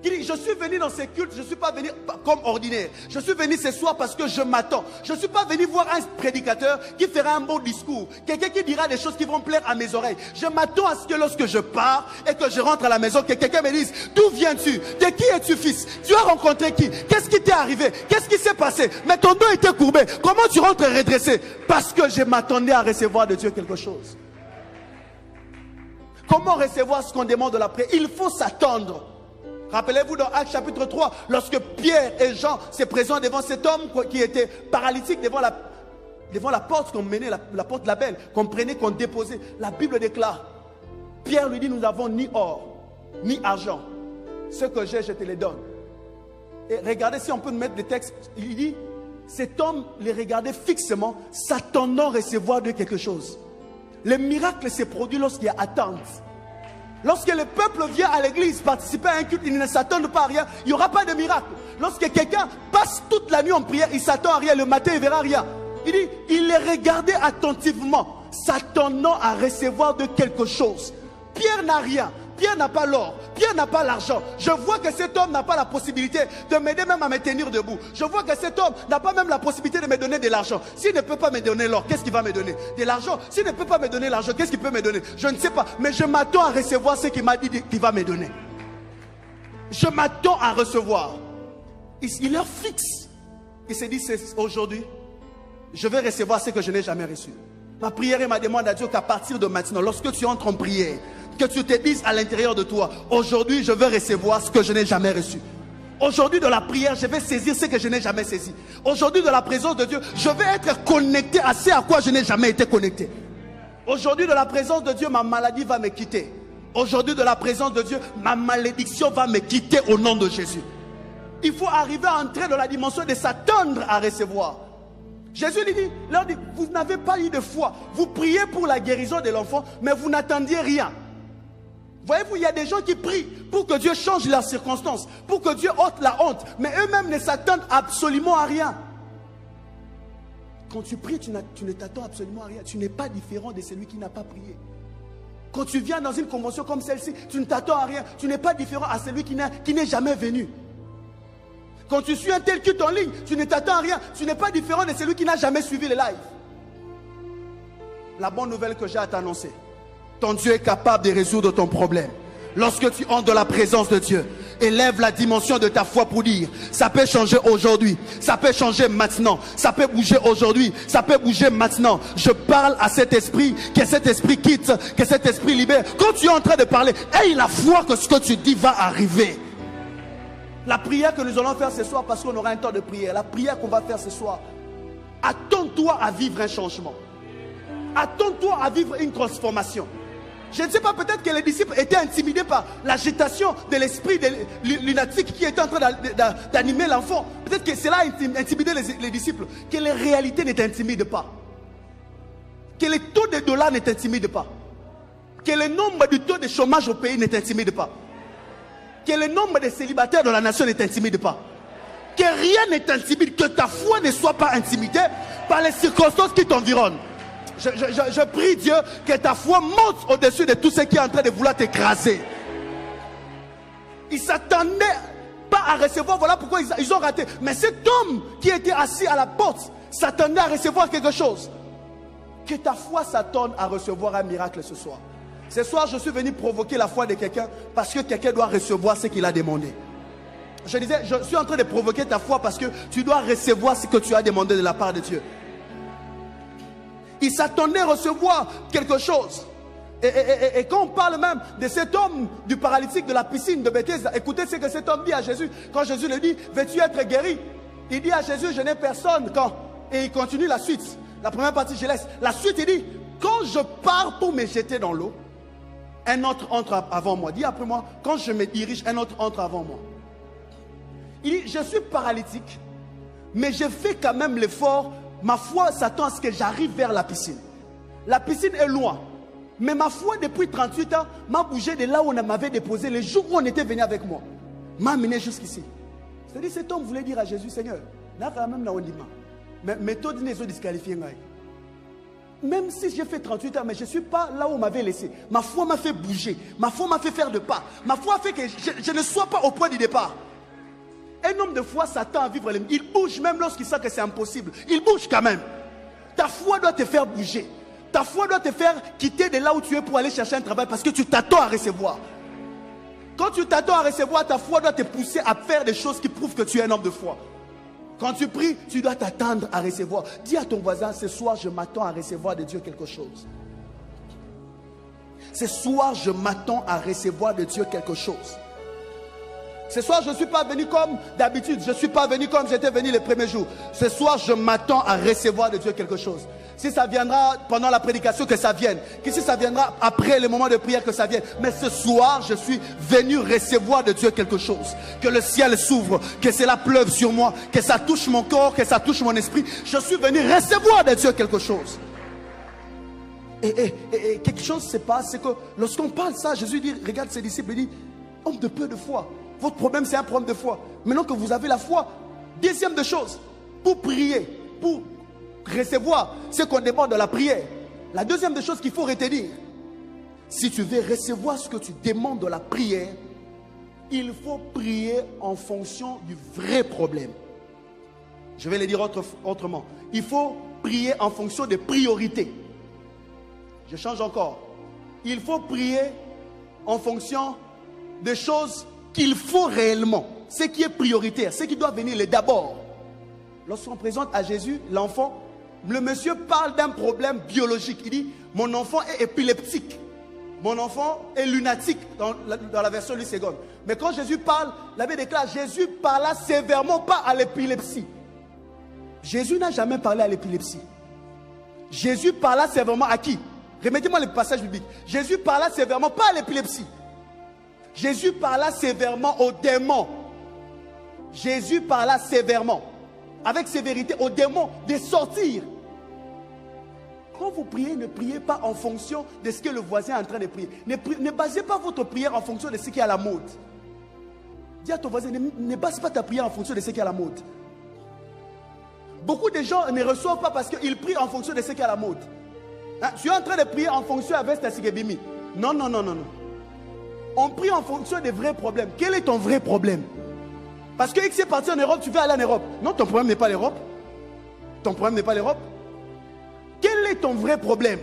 Qui dit je suis venu dans ces cultes, je ne suis pas venu comme ordinaire. Je suis venu ce soir parce que je m'attends. Je ne suis pas venu voir un prédicateur qui fera un bon discours. Quelqu'un qui dira des choses qui vont plaire à mes oreilles. Je m'attends à ce que lorsque je pars et que je rentre à la maison, que quelqu'un me dise d'où viens-tu? De qui es-tu fils? Tu as rencontré qui? Qu'est-ce qui t'est arrivé? Qu'est-ce qui s'est passé? Mais ton dos était courbé. Comment tu rentres redressé? Parce que je m'attendais à recevoir de Dieu quelque chose. Comment recevoir ce qu'on demande de la prière? Il faut s'attendre. Rappelez-vous dans Actes chapitre 3, lorsque Pierre et Jean se présentent devant cet homme qui était paralytique devant la porte qu'on menait, la porte de la belle, qu'on prenait, qu'on déposait. La Bible déclare, Pierre lui dit, nous n'avons ni or, ni argent. Ce que j'ai, je te les donne. Et regardez si on peut nous mettre des textes. Il dit, cet homme les regardait fixement, s'attendant à recevoir de quelque chose. Le miracle s'est produit lorsqu'il y a attente. Lorsque le peuple vient à l'église participer à un culte, il ne s'attend pas à rien, il n'y aura pas de miracle. Lorsque quelqu'un passe toute la nuit en prière, il s'attend à rien, le matin il ne verra rien. Il dit, il les regardait attentivement, s'attendant à recevoir de quelque chose. Pierre n'a rien, Pierre n'a pas l'or, Pierre n'a pas l'argent. Je vois que cet homme n'a pas la possibilité de m'aider même à me tenir debout. Je vois que cet homme n'a pas même la possibilité de me donner de l'argent. S'il ne peut pas me donner l'or, qu'est-ce qu'il va me donner? De l'argent. S'il ne peut pas me donner l'argent, qu'est-ce qu'il peut me donner? Je ne sais pas, mais je m'attends à recevoir ce qu'il m'a dit qu'il va me donner. Je m'attends à recevoir. Il leur fixe. Il se dit, aujourd'hui, je vais recevoir ce que je n'ai jamais reçu. Ma prière et ma demande à Dieu qu'à partir de maintenant, lorsque tu entres en prière, que tu te dises à l'intérieur de toi, aujourd'hui je vais recevoir ce que je n'ai jamais reçu. Aujourd'hui de la prière, je vais saisir ce que je n'ai jamais saisi. Aujourd'hui de la présence de Dieu, je vais être connecté à ce à quoi je n'ai jamais été connecté. Aujourd'hui de la présence de Dieu, ma maladie va me quitter. Aujourd'hui de la présence de Dieu, ma malédiction va me quitter au nom de Jésus. Il faut arriver à entrer dans la dimension de s'attendre à recevoir. Jésus leur dit, vous n'avez pas eu de foi. Vous priez pour la guérison de l'enfant, mais vous n'attendiez rien. Voyez-vous, il y a des gens qui prient pour que Dieu change leurs circonstances, pour que Dieu ôte la honte, mais eux-mêmes ne s'attendent absolument à rien. Quand tu pries, tu ne t'attends absolument à rien. Tu n'es pas différent de celui qui n'a pas prié. Quand tu viens dans une convention comme celle-ci, tu ne t'attends à rien. Tu n'es pas différent à celui qui n'est jamais venu. Quand tu suis un tel culte en ligne, tu ne t'attends à rien. Tu n'es pas différent de celui qui n'a jamais suivi les lives. La bonne nouvelle que j'ai à t'annoncer, ton Dieu est capable de résoudre ton problème. Lorsque tu entres dans la présence de Dieu, élève la dimension de ta foi pour dire, ça peut changer aujourd'hui, ça peut changer maintenant, ça peut bouger aujourd'hui, ça peut bouger maintenant. Je parle à cet esprit, que cet esprit quitte, que cet esprit libère. Quand tu es en train de parler, aie la foi que ce que tu dis va arriver. La prière que nous allons faire ce soir, parce qu'on aura un temps de prière, la prière qu'on va faire ce soir, attends-toi à vivre un changement. Attends-toi à vivre une transformation. Je ne sais pas, peut-être que les disciples étaient intimidés par l'agitation de l'esprit lunatique qui était en train d'animer l'enfant. Peut-être que cela a intimidé les disciples. Que les réalités ne t'intimident pas. Que les taux de dollars ne t'intimident pas. Que le nombre du taux de chômage au pays ne t'intimide pas. Que le nombre de célibataires dans la nation ne t'intimide pas. Que rien ne t'intimide. Que ta foi ne soit pas intimidée par les circonstances qui t'environnent. Je prie Dieu que ta foi monte au-dessus de tout ce qui est en train de vouloir t'écraser. Ils s'attendaient pas à recevoir, voilà pourquoi ils ont raté. Mais cet homme qui était assis à la porte s'attendait à recevoir quelque chose. Que ta foi s'attende à recevoir un miracle ce soir. Ce soir, je suis venu provoquer la foi de quelqu'un parce que quelqu'un doit recevoir ce qu'il a demandé. Je disais, je suis en train de provoquer ta foi parce que tu dois recevoir ce que tu as demandé de la part de Dieu. Il s'attendait à recevoir quelque chose. Et quand on parle même de cet homme du paralytique de la piscine de Bethesda, écoutez ce que cet homme dit à Jésus. Quand Jésus lui dit, veux-tu être guéri? Il dit à Jésus, je n'ai personne. Quand? Et il continue la suite. La première partie, je laisse. La suite, il dit, quand je pars pour me jeter dans l'eau, un autre entre avant moi. Dis après moi, quand je me dirige, un autre entre avant moi. Il dit, je suis paralytique, mais je fais quand même l'effort. Ma foi s'attend à ce que j'arrive vers la piscine. La piscine est loin. Mais ma foi, depuis 38 ans, m'a bougé de là où on m'avait déposé, les jours où on était venu avec moi. M'a amené jusqu'ici. C'est-à-dire, cet homme voulait dire à Jésus, Seigneur, là quand même, là on dit, mais méthode n'est pas disqualifiée. Même si j'ai fait 38 ans, mais je ne suis pas là où on m'avait laissé. Ma foi m'a fait bouger. Ma foi m'a fait faire de pas. Ma foi a fait que je ne sois pas au point du départ. Un homme de foi s'attend à vivre. Il bouge même lorsqu'il sait que c'est impossible. Il bouge quand même. Ta foi doit te faire bouger. Ta foi doit te faire quitter de là où tu es pour aller chercher un travail parce que tu t'attends à recevoir. Quand tu t'attends à recevoir, ta foi doit te pousser à faire des choses qui prouvent que tu es un homme de foi. Quand tu pries, tu dois t'attendre à recevoir. Dis à ton voisin, ce soir, je m'attends à recevoir de Dieu quelque chose. Ce soir, je m'attends à recevoir de Dieu quelque chose. Ce soir, je ne suis pas venu comme d'habitude. Je ne suis pas venu comme j'étais venu les premiers jours. Ce soir, je m'attends à recevoir de Dieu quelque chose. Si ça viendra pendant la prédication, que ça vienne. Que si ça viendra après le moment de prière, que ça vienne. Mais ce soir, je suis venu recevoir de Dieu quelque chose. Que le ciel s'ouvre, que cela pleuve sur moi, que ça touche mon corps, que ça touche mon esprit. Je suis venu recevoir de Dieu quelque chose. Et quelque chose se passe, c'est que lorsqu'on parle ça, Jésus dit, regarde ses disciples, il dit, homme de peu de foi. Votre problème, c'est un problème de foi. Maintenant que vous avez la foi, deuxième de choses, pour prier, pour recevoir ce qu'on demande dans la prière. La deuxième des choses qu'il faut retenir, si tu veux recevoir ce que tu demandes dans la prière, il faut prier en fonction du vrai problème. Je vais le dire autrement. Il faut prier en fonction des priorités. Je change encore. Il faut prier en fonction des choses qu'il faut réellement. Ce qui est prioritaire, ce qui doit venir le d'abord. Lorsqu'on présente à Jésus l'enfant, le monsieur parle d'un problème biologique. Il dit, mon enfant est épileptique. Mon enfant est lunatique dans la version Louis II. Mais quand Jésus parle, la Bible déclare, Jésus parla sévèrement pas à l'épilepsie. Jésus n'a jamais parlé à l'épilepsie. Jésus parla sévèrement à qui? Remettez-moi le passage biblique. Jésus parla sévèrement pas à l'épilepsie. Jésus parla sévèrement aux démons. Jésus parla sévèrement, avec sévérité, aux démons de sortir. Quand vous priez, ne priez pas en fonction de ce que le voisin est en train de prier. Ne basez pas votre prière en fonction de ce qui est à la mode. Dis à ton voisin, ne base pas ta prière en fonction de ce qui est à la mode. Beaucoup de gens ne reçoivent pas parce qu'ils prient en fonction de ce qui est à la mode. Hein? Tu es en train de prier en fonction avec ta sigebimi. Non, non, non, non, non. On prie en fonction des vrais problèmes. Quel est ton vrai problème? Parce que X est parti en Europe, tu veux aller en Europe. Non, ton problème n'est pas l'Europe. Ton problème n'est pas l'Europe. Quel est ton vrai problème?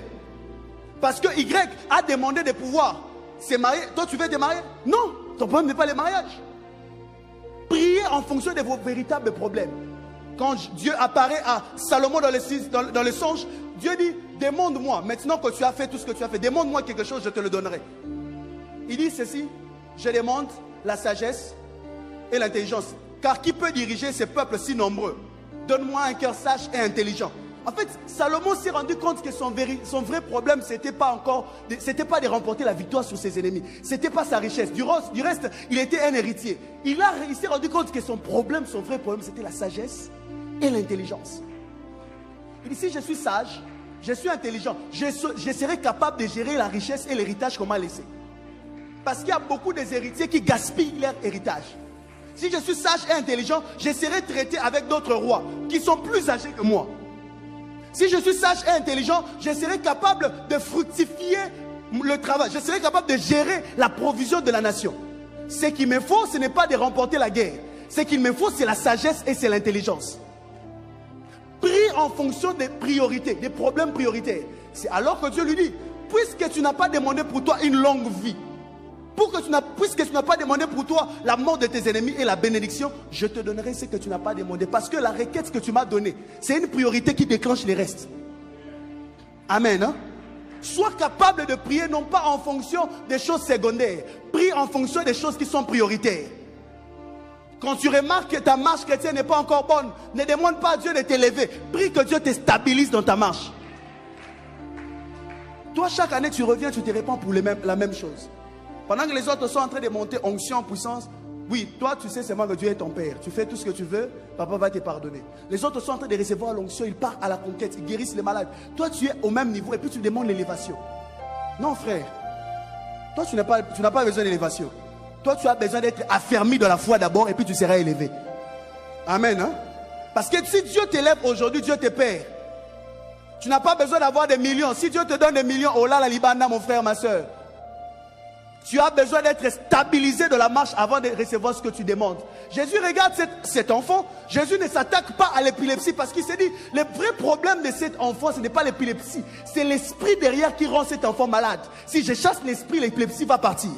Parce que Y a demandé de pouvoir se marier. Toi, tu veux te marier? Non, ton problème n'est pas le mariage. Priez en fonction de vos véritables problèmes. Quand Dieu apparaît à Salomon dans le songe, Dieu dit, demande-moi, maintenant que tu as fait tout ce que tu as fait, demande-moi quelque chose, je te le donnerai. Il dit ceci, je demande la sagesse et l'intelligence. Car qui peut diriger ces peuples si nombreux? Donne-moi un cœur sage et intelligent. En fait, Salomon s'est rendu compte que son vrai problème, c'était pas de remporter la victoire sur ses ennemis. C'était pas sa richesse. Du reste, il était un héritier. Il s'est rendu compte que son vrai problème, c'était la sagesse et l'intelligence. Il dit, si je suis sage, je suis intelligent, je serai capable de gérer la richesse et l'héritage qu'on m'a laissé. Parce qu'il y a beaucoup des héritiers qui gaspillent leur héritage. Si je suis sage et intelligent, je serai traité avec d'autres rois qui sont plus âgés que moi. Si je suis sage et intelligent, je serai capable de fructifier le travail. Je serai capable de gérer la provision de la nation. Ce qu'il me faut, ce n'est pas de remporter la guerre. Ce qu'il me faut, c'est la sagesse et c'est l'intelligence. Prie en fonction des priorités, des problèmes prioritaires. C'est alors que Dieu lui dit, puisque tu n'as pas demandé pour toi une longue vie, puisque tu n'as pas demandé pour toi la mort de tes ennemis et la bénédiction, je te donnerai ce que tu n'as pas demandé. Parce que la requête que tu m'as donnée, c'est une priorité qui déclenche les restes. Amen. Hein? Sois capable de prier non pas en fonction des choses secondaires. Prie en fonction des choses qui sont prioritaires. Quand tu remarques que ta marche chrétienne n'est pas encore bonne, ne demande pas à Dieu de t'élever. Prie que Dieu te stabilise dans ta marche. Toi, chaque année, tu reviens, tu te répands pour la même chose. Pendant que les autres sont en train de monter onction, puissance, oui, toi, tu sais seulement que Dieu est ton Père. Tu fais tout ce que tu veux, papa va te pardonner. Les autres sont en train de recevoir l'onction, ils partent à la conquête, ils guérissent les malades. Toi, tu es au même niveau et puis tu demandes l'élévation. Non, frère. Toi, tu n'as pas besoin d'élévation. Toi, tu as besoin d'être affermi dans la foi d'abord et puis tu seras élevé. Amen. Hein? Parce que si Dieu t'élève aujourd'hui, Dieu te perd. Tu n'as pas besoin d'avoir des millions. Si Dieu te donne des millions, oh là, la Libana, mon frère, ma soeur. Tu as besoin d'être stabilisé de la marche avant de recevoir ce que tu demandes. Jésus regarde cet enfant. Jésus ne s'attaque pas à l'épilepsie parce qu'il s'est dit, le vrai problème de cet enfant, ce n'est pas l'épilepsie. C'est l'esprit derrière qui rend cet enfant malade. Si je chasse l'esprit, l'épilepsie va partir.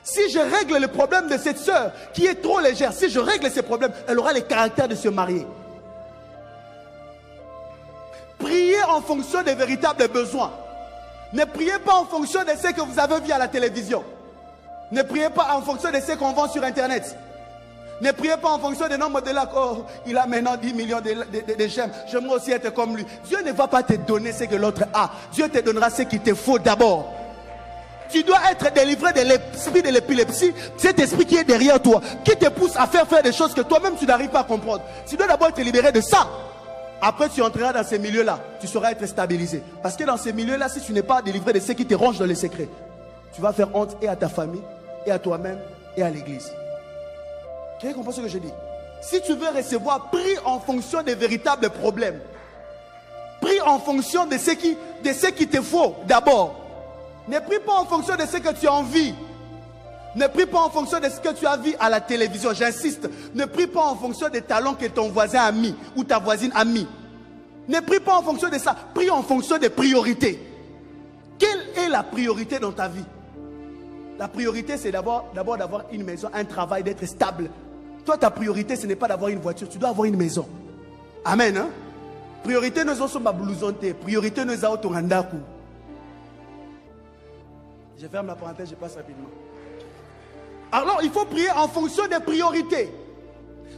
Si je règle le problème de cette soeur qui est trop légère, si je règle ces problèmes, elle aura le caractère de se marier. Priez en fonction des véritables besoins. Ne priez pas en fonction de ce que vous avez vu à la télévision. Ne priez pas en fonction de ce qu'on vend sur Internet. Ne priez pas en fonction des nombres de likes. Oh, il a maintenant 10 millions de j'aime. J'aimerais aussi être comme lui. Dieu ne va pas te donner ce que l'autre a. Dieu te donnera ce qu'il te faut d'abord. Tu dois être délivré de l'esprit de l'épilepsie. Cet esprit qui est derrière toi, qui te pousse à faire des choses que toi-même tu n'arrives pas à comprendre. Tu dois d'abord être libéré de ça. Après tu entreras dans ces milieux-là, tu sauras être stabilisé. Parce que dans ces milieux-là, si tu n'es pas délivré de ce qui te ronge dans les secrets, tu vas faire honte et à ta famille, et à toi-même, et à l'église. Tu as compris ce que je dis? Si tu veux recevoir, prie en fonction des véritables problèmes. Prie en fonction de ce qui te faut d'abord. Ne prie pas en fonction de ce que tu as envie. Ne prie pas en fonction de ce que tu as vu à la télévision. J'insiste. Ne prie pas en fonction des talents que ton voisin a mis ou ta voisine a mis. Ne prie pas en fonction de ça. Prie en fonction des priorités. Quelle est la priorité dans ta vie? La priorité, c'est d'abord d'avoir une maison, un travail, d'être stable. Toi, ta priorité, ce n'est pas d'avoir une voiture. Tu dois avoir une maison. Amen. Hein? Priorité, nous sommes ma blousonté. Priorité, nous sommes au randaku. Je ferme la parenthèse, je passe rapidement. Alors, il faut prier en fonction des priorités.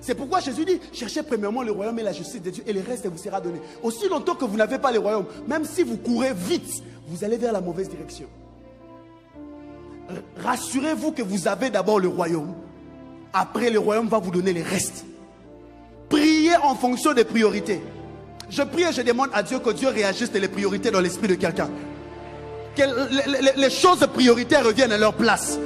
C'est pourquoi Jésus dit, cherchez premièrement le royaume et la justice de Dieu et le reste vous sera donné. Aussi longtemps que vous n'avez pas le royaume, même si vous courez vite, vous allez vers la mauvaise direction. Rassurez-vous que vous avez d'abord le royaume. Après, le royaume va vous donner les restes. Priez en fonction des priorités. Je prie et je demande à Dieu que Dieu réajuste les priorités dans l'esprit de quelqu'un. Que les choses prioritaires reviennent à leur place.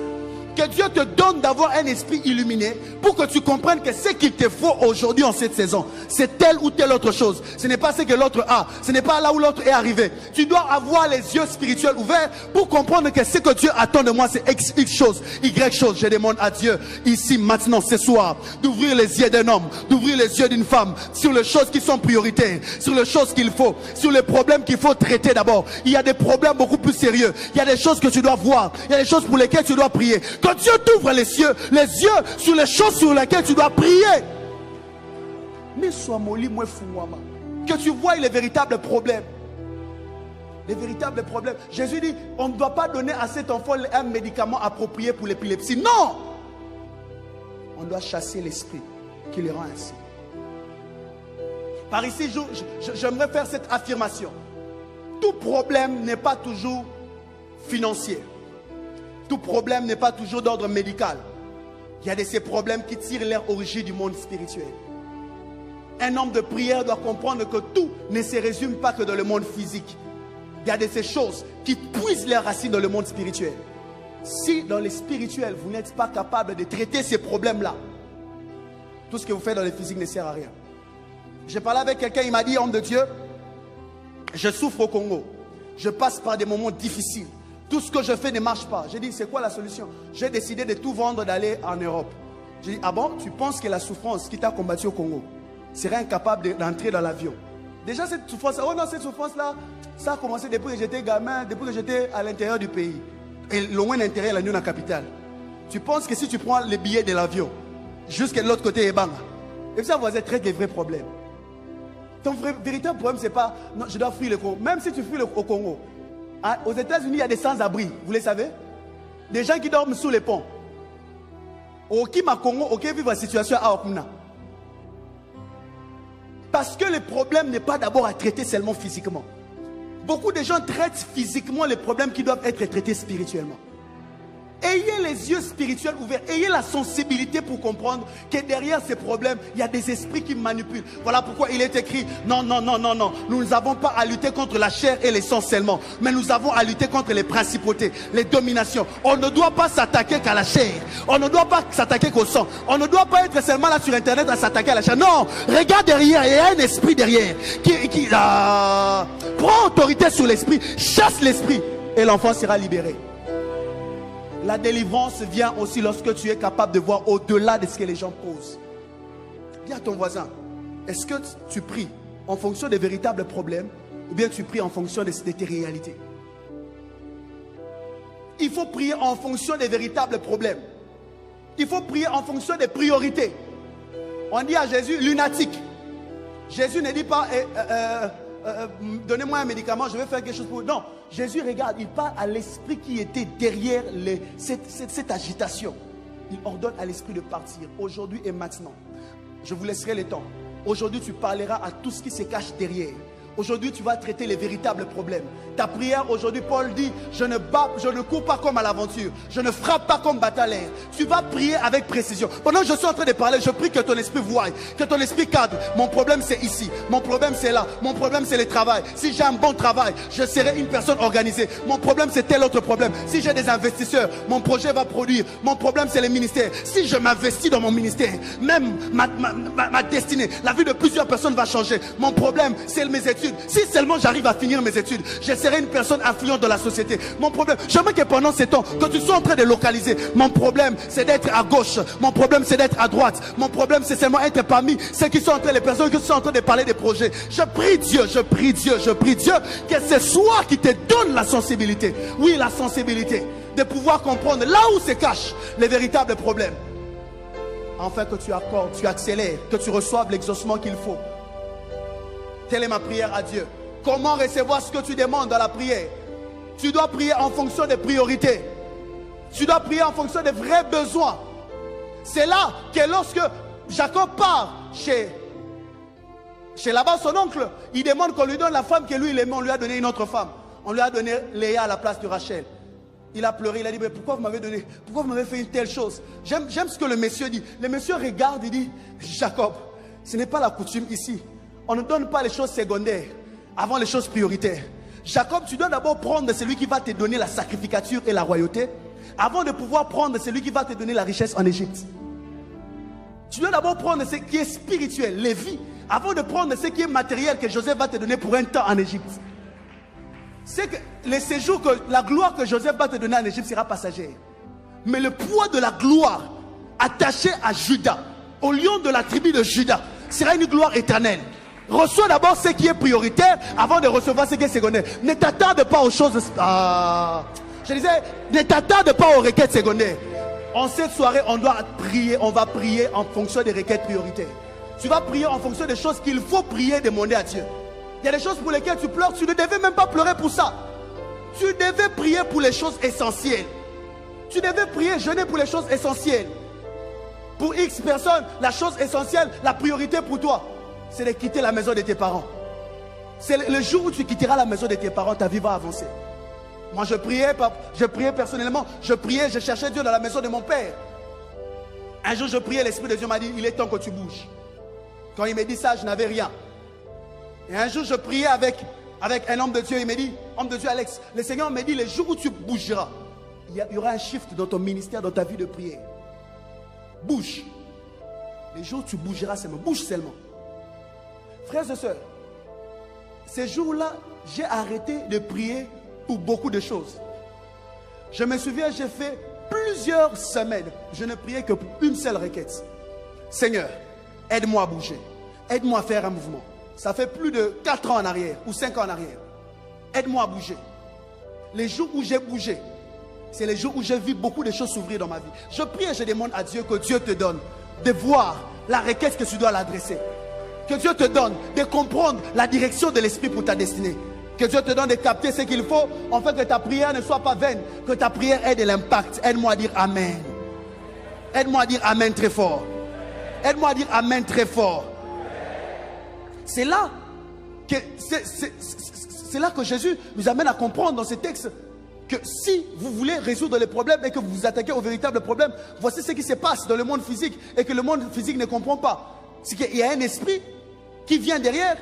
Que Dieu te donne d'avoir un esprit illuminé pour que tu comprennes que ce qu'il te faut aujourd'hui en cette saison, c'est telle ou telle autre chose. Ce n'est pas ce que l'autre a. Ce n'est pas là où l'autre est arrivé. Tu dois avoir les yeux spirituels ouverts pour comprendre que ce que Dieu attend de moi, c'est X chose, Y chose. Je demande à Dieu, ici, maintenant, ce soir, d'ouvrir les yeux d'un homme, d'ouvrir les yeux d'une femme sur les choses qui sont prioritaires, sur les choses qu'il faut, sur les problèmes qu'il faut traiter d'abord. Il y a des problèmes beaucoup plus sérieux. Il y a des choses que tu dois voir. Il y a des choses pour lesquelles tu dois prier. Quand Dieu t'ouvre les yeux sur les choses sur lesquelles tu dois prier. Mais sois molli, moi fouama. Que tu vois les véritables problèmes. Les véritables problèmes. Jésus dit, on ne doit pas donner à cet enfant un médicament approprié pour l'épilepsie. Non! On doit chasser l'esprit qui le rend ainsi. Par ici, j'aimerais faire cette affirmation. Tout problème n'est pas toujours financier. Tout problème n'est pas toujours d'ordre médical. Il y a de ces problèmes qui tirent leur origine du monde spirituel. Un homme de prière doit comprendre que tout ne se résume pas que dans le monde physique. Il y a de ces choses qui puisent leurs racines dans le monde spirituel. Si dans le spirituel, vous n'êtes pas capable de traiter ces problèmes-là, tout ce que vous faites dans le physique ne sert à rien. J'ai parlé avec quelqu'un, il m'a dit, homme de Dieu, je souffre au Congo. Je passe par des moments difficiles. Tout ce que je fais ne marche pas. J'ai dit, c'est quoi la solution? J'ai décidé de tout vendre, d'aller en Europe. J'ai dit, ah bon, tu penses que la souffrance qui t'a combattu au Congo serait incapable d'entrer dans l'avion? Déjà, cette souffrance, oh non, cette souffrance-là, ça a commencé depuis que j'étais gamin, depuis que j'étais à l'intérieur du pays. Et loin de l'intérieur, la capitale. Tu penses que si tu prends les billets de l'avion, jusqu'à l'autre côté, et puis ça, vous traite des vrais problèmes. Ton véritable problème, c'est pas, non, je dois fuir le Congo. Même si tu fuis au Congo, aux États-Unis, il y a des sans-abri, vous le savez? Des gens qui dorment sous les ponts. Au Congo, au vivent la situation à Okuna. Parce que le problème n'est pas d'abord à traiter seulement physiquement. Beaucoup de gens traitent physiquement les problèmes qui doivent être traités spirituellement. Ayez les yeux spirituels ouverts. Ayez la sensibilité pour comprendre que derrière ces problèmes, il y a des esprits qui manipulent. Voilà pourquoi il est écrit, non, non, non, non, non. Nous n'avons pas à lutter contre la chair et les sang seulement. Mais nous avons à lutter contre les principautés, les dominations. On ne doit pas s'attaquer qu'à la chair. On ne doit pas s'attaquer qu'au sang. On ne doit pas être seulement là sur Internet à s'attaquer à la chair. Non, regarde derrière, il y a un esprit derrière qui prend autorité sur l'esprit, chasse l'esprit et l'enfant sera libéré. La délivrance vient aussi lorsque tu es capable de voir au-delà de ce que les gens posent. Dis à ton voisin, est-ce que tu pries en fonction des véritables problèmes ou bien tu pries en fonction de tes réalités? Il faut prier en fonction des véritables problèmes. Il faut prier en fonction des priorités. On dit à Jésus, lunatique. Jésus ne dit pas, donnez-moi un médicament, je vais faire quelque chose pour vous. Non, Jésus regarde, il parle à l'esprit qui était derrière cette agitation. Il ordonne à l'esprit de partir, aujourd'hui et maintenant. Je vous laisserai le temps. Aujourd'hui, tu parleras à tout ce qui se cache derrière. Aujourd'hui, tu vas traiter les véritables problèmes. Ta prière aujourd'hui, Paul dit, je ne cours pas comme à l'aventure. Je ne frappe pas comme batailleur. Tu vas prier avec précision. Pendant que je suis en train de parler, je prie que ton esprit voie, que ton esprit cadre. Mon problème, c'est ici. Mon problème, c'est là. Mon problème, c'est le travail. Si j'ai un bon travail, je serai une personne organisée. Mon problème, c'est tel autre problème. Si j'ai des investisseurs, mon projet va produire. Mon problème, c'est les ministères. Si je m'investis dans mon ministère, même ma destinée, la vie de plusieurs personnes va changer. Mon problème, c'est mes études. Si seulement j'arrive à finir mes études, je serai une personne influente dans la société. Mon problème, j'aimerais que pendant ces temps, que tu sois en train de localiser. Mon problème, c'est d'être à gauche. Mon problème, c'est d'être à droite. Mon problème, c'est seulement être parmi ceux qui sont en train, les personnes qui sont en train de parler des projets. Je prie Dieu, je prie Dieu, je prie Dieu que ce soit qui te donne la sensibilité. Oui, la sensibilité de pouvoir comprendre là où se cachent les véritables problèmes. Enfin que tu accordes, tu accélères, que tu reçoives l'exaucement qu'il faut. Telle est ma prière à Dieu. Comment recevoir ce que tu demandes dans la prière? Tu dois prier en fonction des priorités. Tu dois prier en fonction des vrais besoins. C'est là que lorsque Jacob part chez Laban, son oncle, il demande qu'on lui donne la femme que lui il aimait. On lui a donné une autre femme. On lui a donné Léa à la place de Rachel. Il a pleuré, il a dit, mais pourquoi vous m'avez donné, pourquoi vous m'avez fait une telle chose? J'aime ce que le monsieur dit. Le monsieur regarde, il dit, Jacob, ce n'est pas la coutume ici. On ne donne pas les choses secondaires avant les choses prioritaires. Jacob, tu dois d'abord prendre celui qui va te donner la sacrificature et la royauté avant de pouvoir prendre celui qui va te donner la richesse en Égypte. Tu dois d'abord prendre ce qui est spirituel, les vies, avant de prendre ce qui est matériel que Joseph va te donner pour un temps en Égypte. C'est que le séjour, la gloire que Joseph va te donner en Égypte sera passagère. Mais le poids de la gloire attaché à Judas, au lion de la tribu de Judas, sera une gloire éternelle. Reçois d'abord ce qui est prioritaire avant de recevoir ce qui est secondaire. Ne t'attarde pas aux choses. Je disais, ne t'attarde pas aux requêtes secondaires. En cette soirée, on doit prier. On va prier en fonction des requêtes prioritaires. Tu vas prier en fonction des choses qu'il faut prier, demander à Dieu. Il y a des choses pour lesquelles tu pleures. Tu ne devais même pas pleurer pour ça. Tu devais prier pour les choses essentielles. Tu devais prier, jeûner pour les choses essentielles. Pour X personnes, la chose essentielle, la priorité pour toi, c'est de quitter la maison de tes parents. C'est le jour où tu quitteras la maison de tes parents, ta vie va avancer. Moi, je priais personnellement, je cherchais Dieu dans la maison de mon père. Un jour, je priais, l'Esprit de Dieu m'a dit, il est temps que tu bouges. Quand il m'a dit ça, je n'avais rien. Et un jour, je priais avec un homme de Dieu, il m'a dit, homme de Dieu Alex, le Seigneur m'a dit, le jour où tu bougeras, il y aura un shift dans ton ministère, dans ta vie de prière. Bouge. Les jours où tu bougeras seulement, bouge seulement. Frères et sœurs, ces jours-là, j'ai arrêté de prier pour beaucoup de choses. Je me souviens, j'ai fait plusieurs semaines, je ne priais que pour une seule requête. Seigneur, aide-moi à bouger. Aide-moi à faire un mouvement. Ça fait plus de 4 ans en arrière ou 5 ans en arrière. Aide-moi à bouger. Les jours où j'ai bougé, c'est les jours où j'ai vu beaucoup de choses s'ouvrir dans ma vie. Je prie et je demande à Dieu que Dieu te donne de voir la requête que tu dois l'adresser. Que Dieu te donne de comprendre la direction de l'Esprit pour ta destinée. Que Dieu te donne de capter ce qu'il faut, afin que ta prière ne soit pas vaine, que ta prière ait de l'impact. Aide-moi à dire Amen. Aide-moi à dire Amen très fort. Aide-moi à dire Amen très fort. C'est là que Jésus nous amène à comprendre dans ce texte que si vous voulez résoudre les problèmes et que vous vous attaquez aux véritables problèmes, voici ce qui se passe dans le monde physique et que le monde physique ne comprend pas. C'est qu'il y a un esprit qui vient derrière,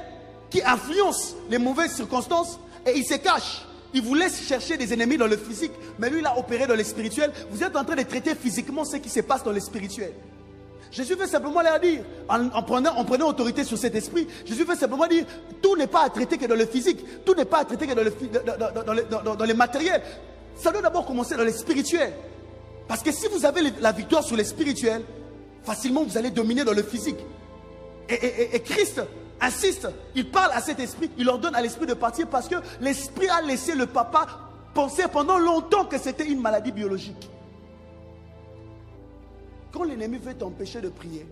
qui influence les mauvaises circonstances et il se cache. Il vous laisse chercher des ennemis dans le physique, mais lui il a opéré dans le spirituel. Vous êtes en train de traiter physiquement ce qui se passe dans le spirituel. Jésus veut simplement leur dire, en prenant autorité sur cet esprit, Jésus veut simplement dire, tout n'est pas à traiter que dans le physique, tout n'est pas à traiter que dans le matériel. Ça doit d'abord commencer dans le spirituel. Parce que si vous avez la victoire sur le spirituel, facilement vous allez dominer dans le physique. Et Christ insiste, il parle à cet esprit, il ordonne à l'esprit de partir parce que l'esprit a laissé le papa penser pendant longtemps que c'était une maladie biologique. Quand l'ennemi veut t'empêcher de prier,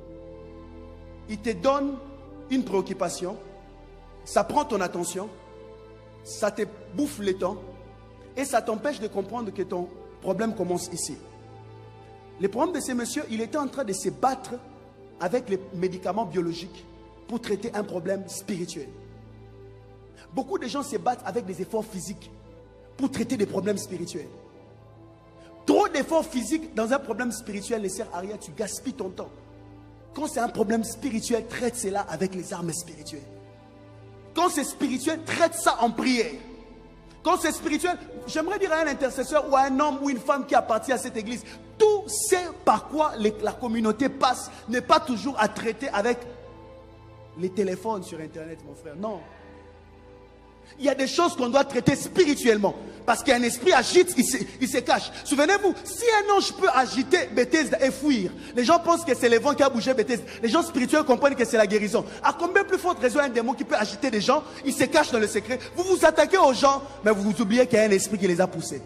il te donne une préoccupation, ça prend ton attention, ça te bouffe le temps et ça t'empêche de comprendre que ton problème commence ici. Le problème de ce monsieur, il était en train de se battre avec les médicaments biologiques pour traiter un problème spirituel. Beaucoup de gens se battent avec des efforts physiques pour traiter des problèmes spirituels. Trop d'efforts physiques dans un problème spirituel ne sert à rien, tu gaspilles ton temps. Quand c'est un problème spirituel, traite cela avec les armes spirituelles. Quand c'est spirituel, traite ça en prière. Quand c'est spirituel, j'aimerais dire à un intercesseur ou à un homme ou une femme qui appartient à cette église, tout ce par quoi la communauté passe n'est pas toujours à traiter avec les téléphones sur internet, mon frère. Non. Il y a des choses qu'on doit traiter spirituellement. Parce qu'un esprit agite, il se cache. Souvenez-vous, si un ange peut agiter Bethesda et fuir, les gens pensent que c'est le vent qui a bougé Bethesda. Les gens spirituels comprennent que c'est la guérison. À combien plus forte raison un démon qui peut agiter des gens, il se cache dans le secret. Vous vous attaquez aux gens, mais vous vous oubliez qu'il y a un esprit qui les a poussés.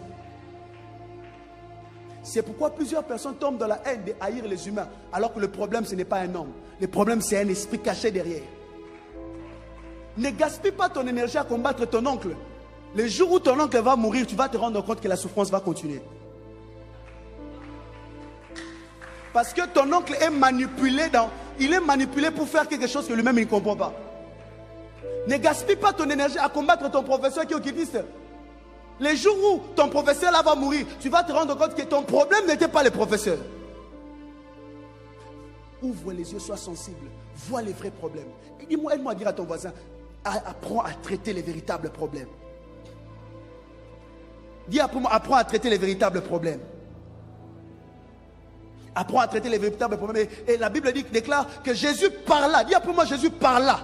C'est pourquoi plusieurs personnes tombent dans la haine de haïr les humains, alors que le problème ce n'est pas un homme. Le problème c'est un esprit caché derrière. Ne gaspille pas ton énergie à combattre ton oncle. Le jour où ton oncle va mourir, tu vas te rendre compte que la souffrance va continuer. Parce que ton oncle est manipulé il est manipulé pour faire quelque chose que lui-même il ne comprend pas. Ne gaspille pas ton énergie à combattre ton professeur qui est occultiste. Le jour où ton professeur là va mourir, tu vas te rendre compte que ton problème n'était pas le professeur. Ouvre les yeux, sois sensible, vois les vrais problèmes. Dis-moi, aide-moi à dire à ton voisin, apprends à traiter les véritables problèmes. Dis après moi, apprends à traiter les véritables problèmes. Apprends à traiter les véritables problèmes. Et la Bible déclare que Jésus parla. Dis après moi, Jésus parla.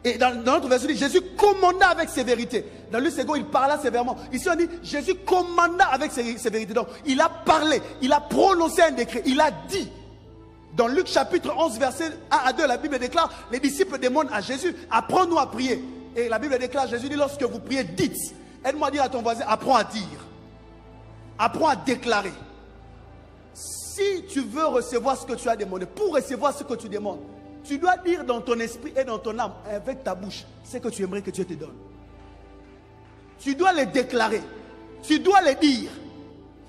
Et dans notre version, dit Jésus commanda avec ses vérités. Dans le second, il parla sévèrement. Ici, on dit Jésus commanda avec ses vérités. Donc, il a parlé, il a prononcé un décret, il a dit. Dans Luc chapitre 11, verset 1 à 2, la Bible déclare, les disciples demandent à Jésus, apprends-nous à prier. Et la Bible déclare, Jésus dit, lorsque vous priez, dites. Aide-moi à dire à ton voisin, apprends à dire. Apprends à déclarer. Si tu veux recevoir ce que tu as demandé, pour recevoir ce que tu demandes, tu dois dire dans ton esprit et dans ton âme, avec ta bouche, ce que tu aimerais que Dieu te donne. Tu dois le déclarer. Tu dois le dire.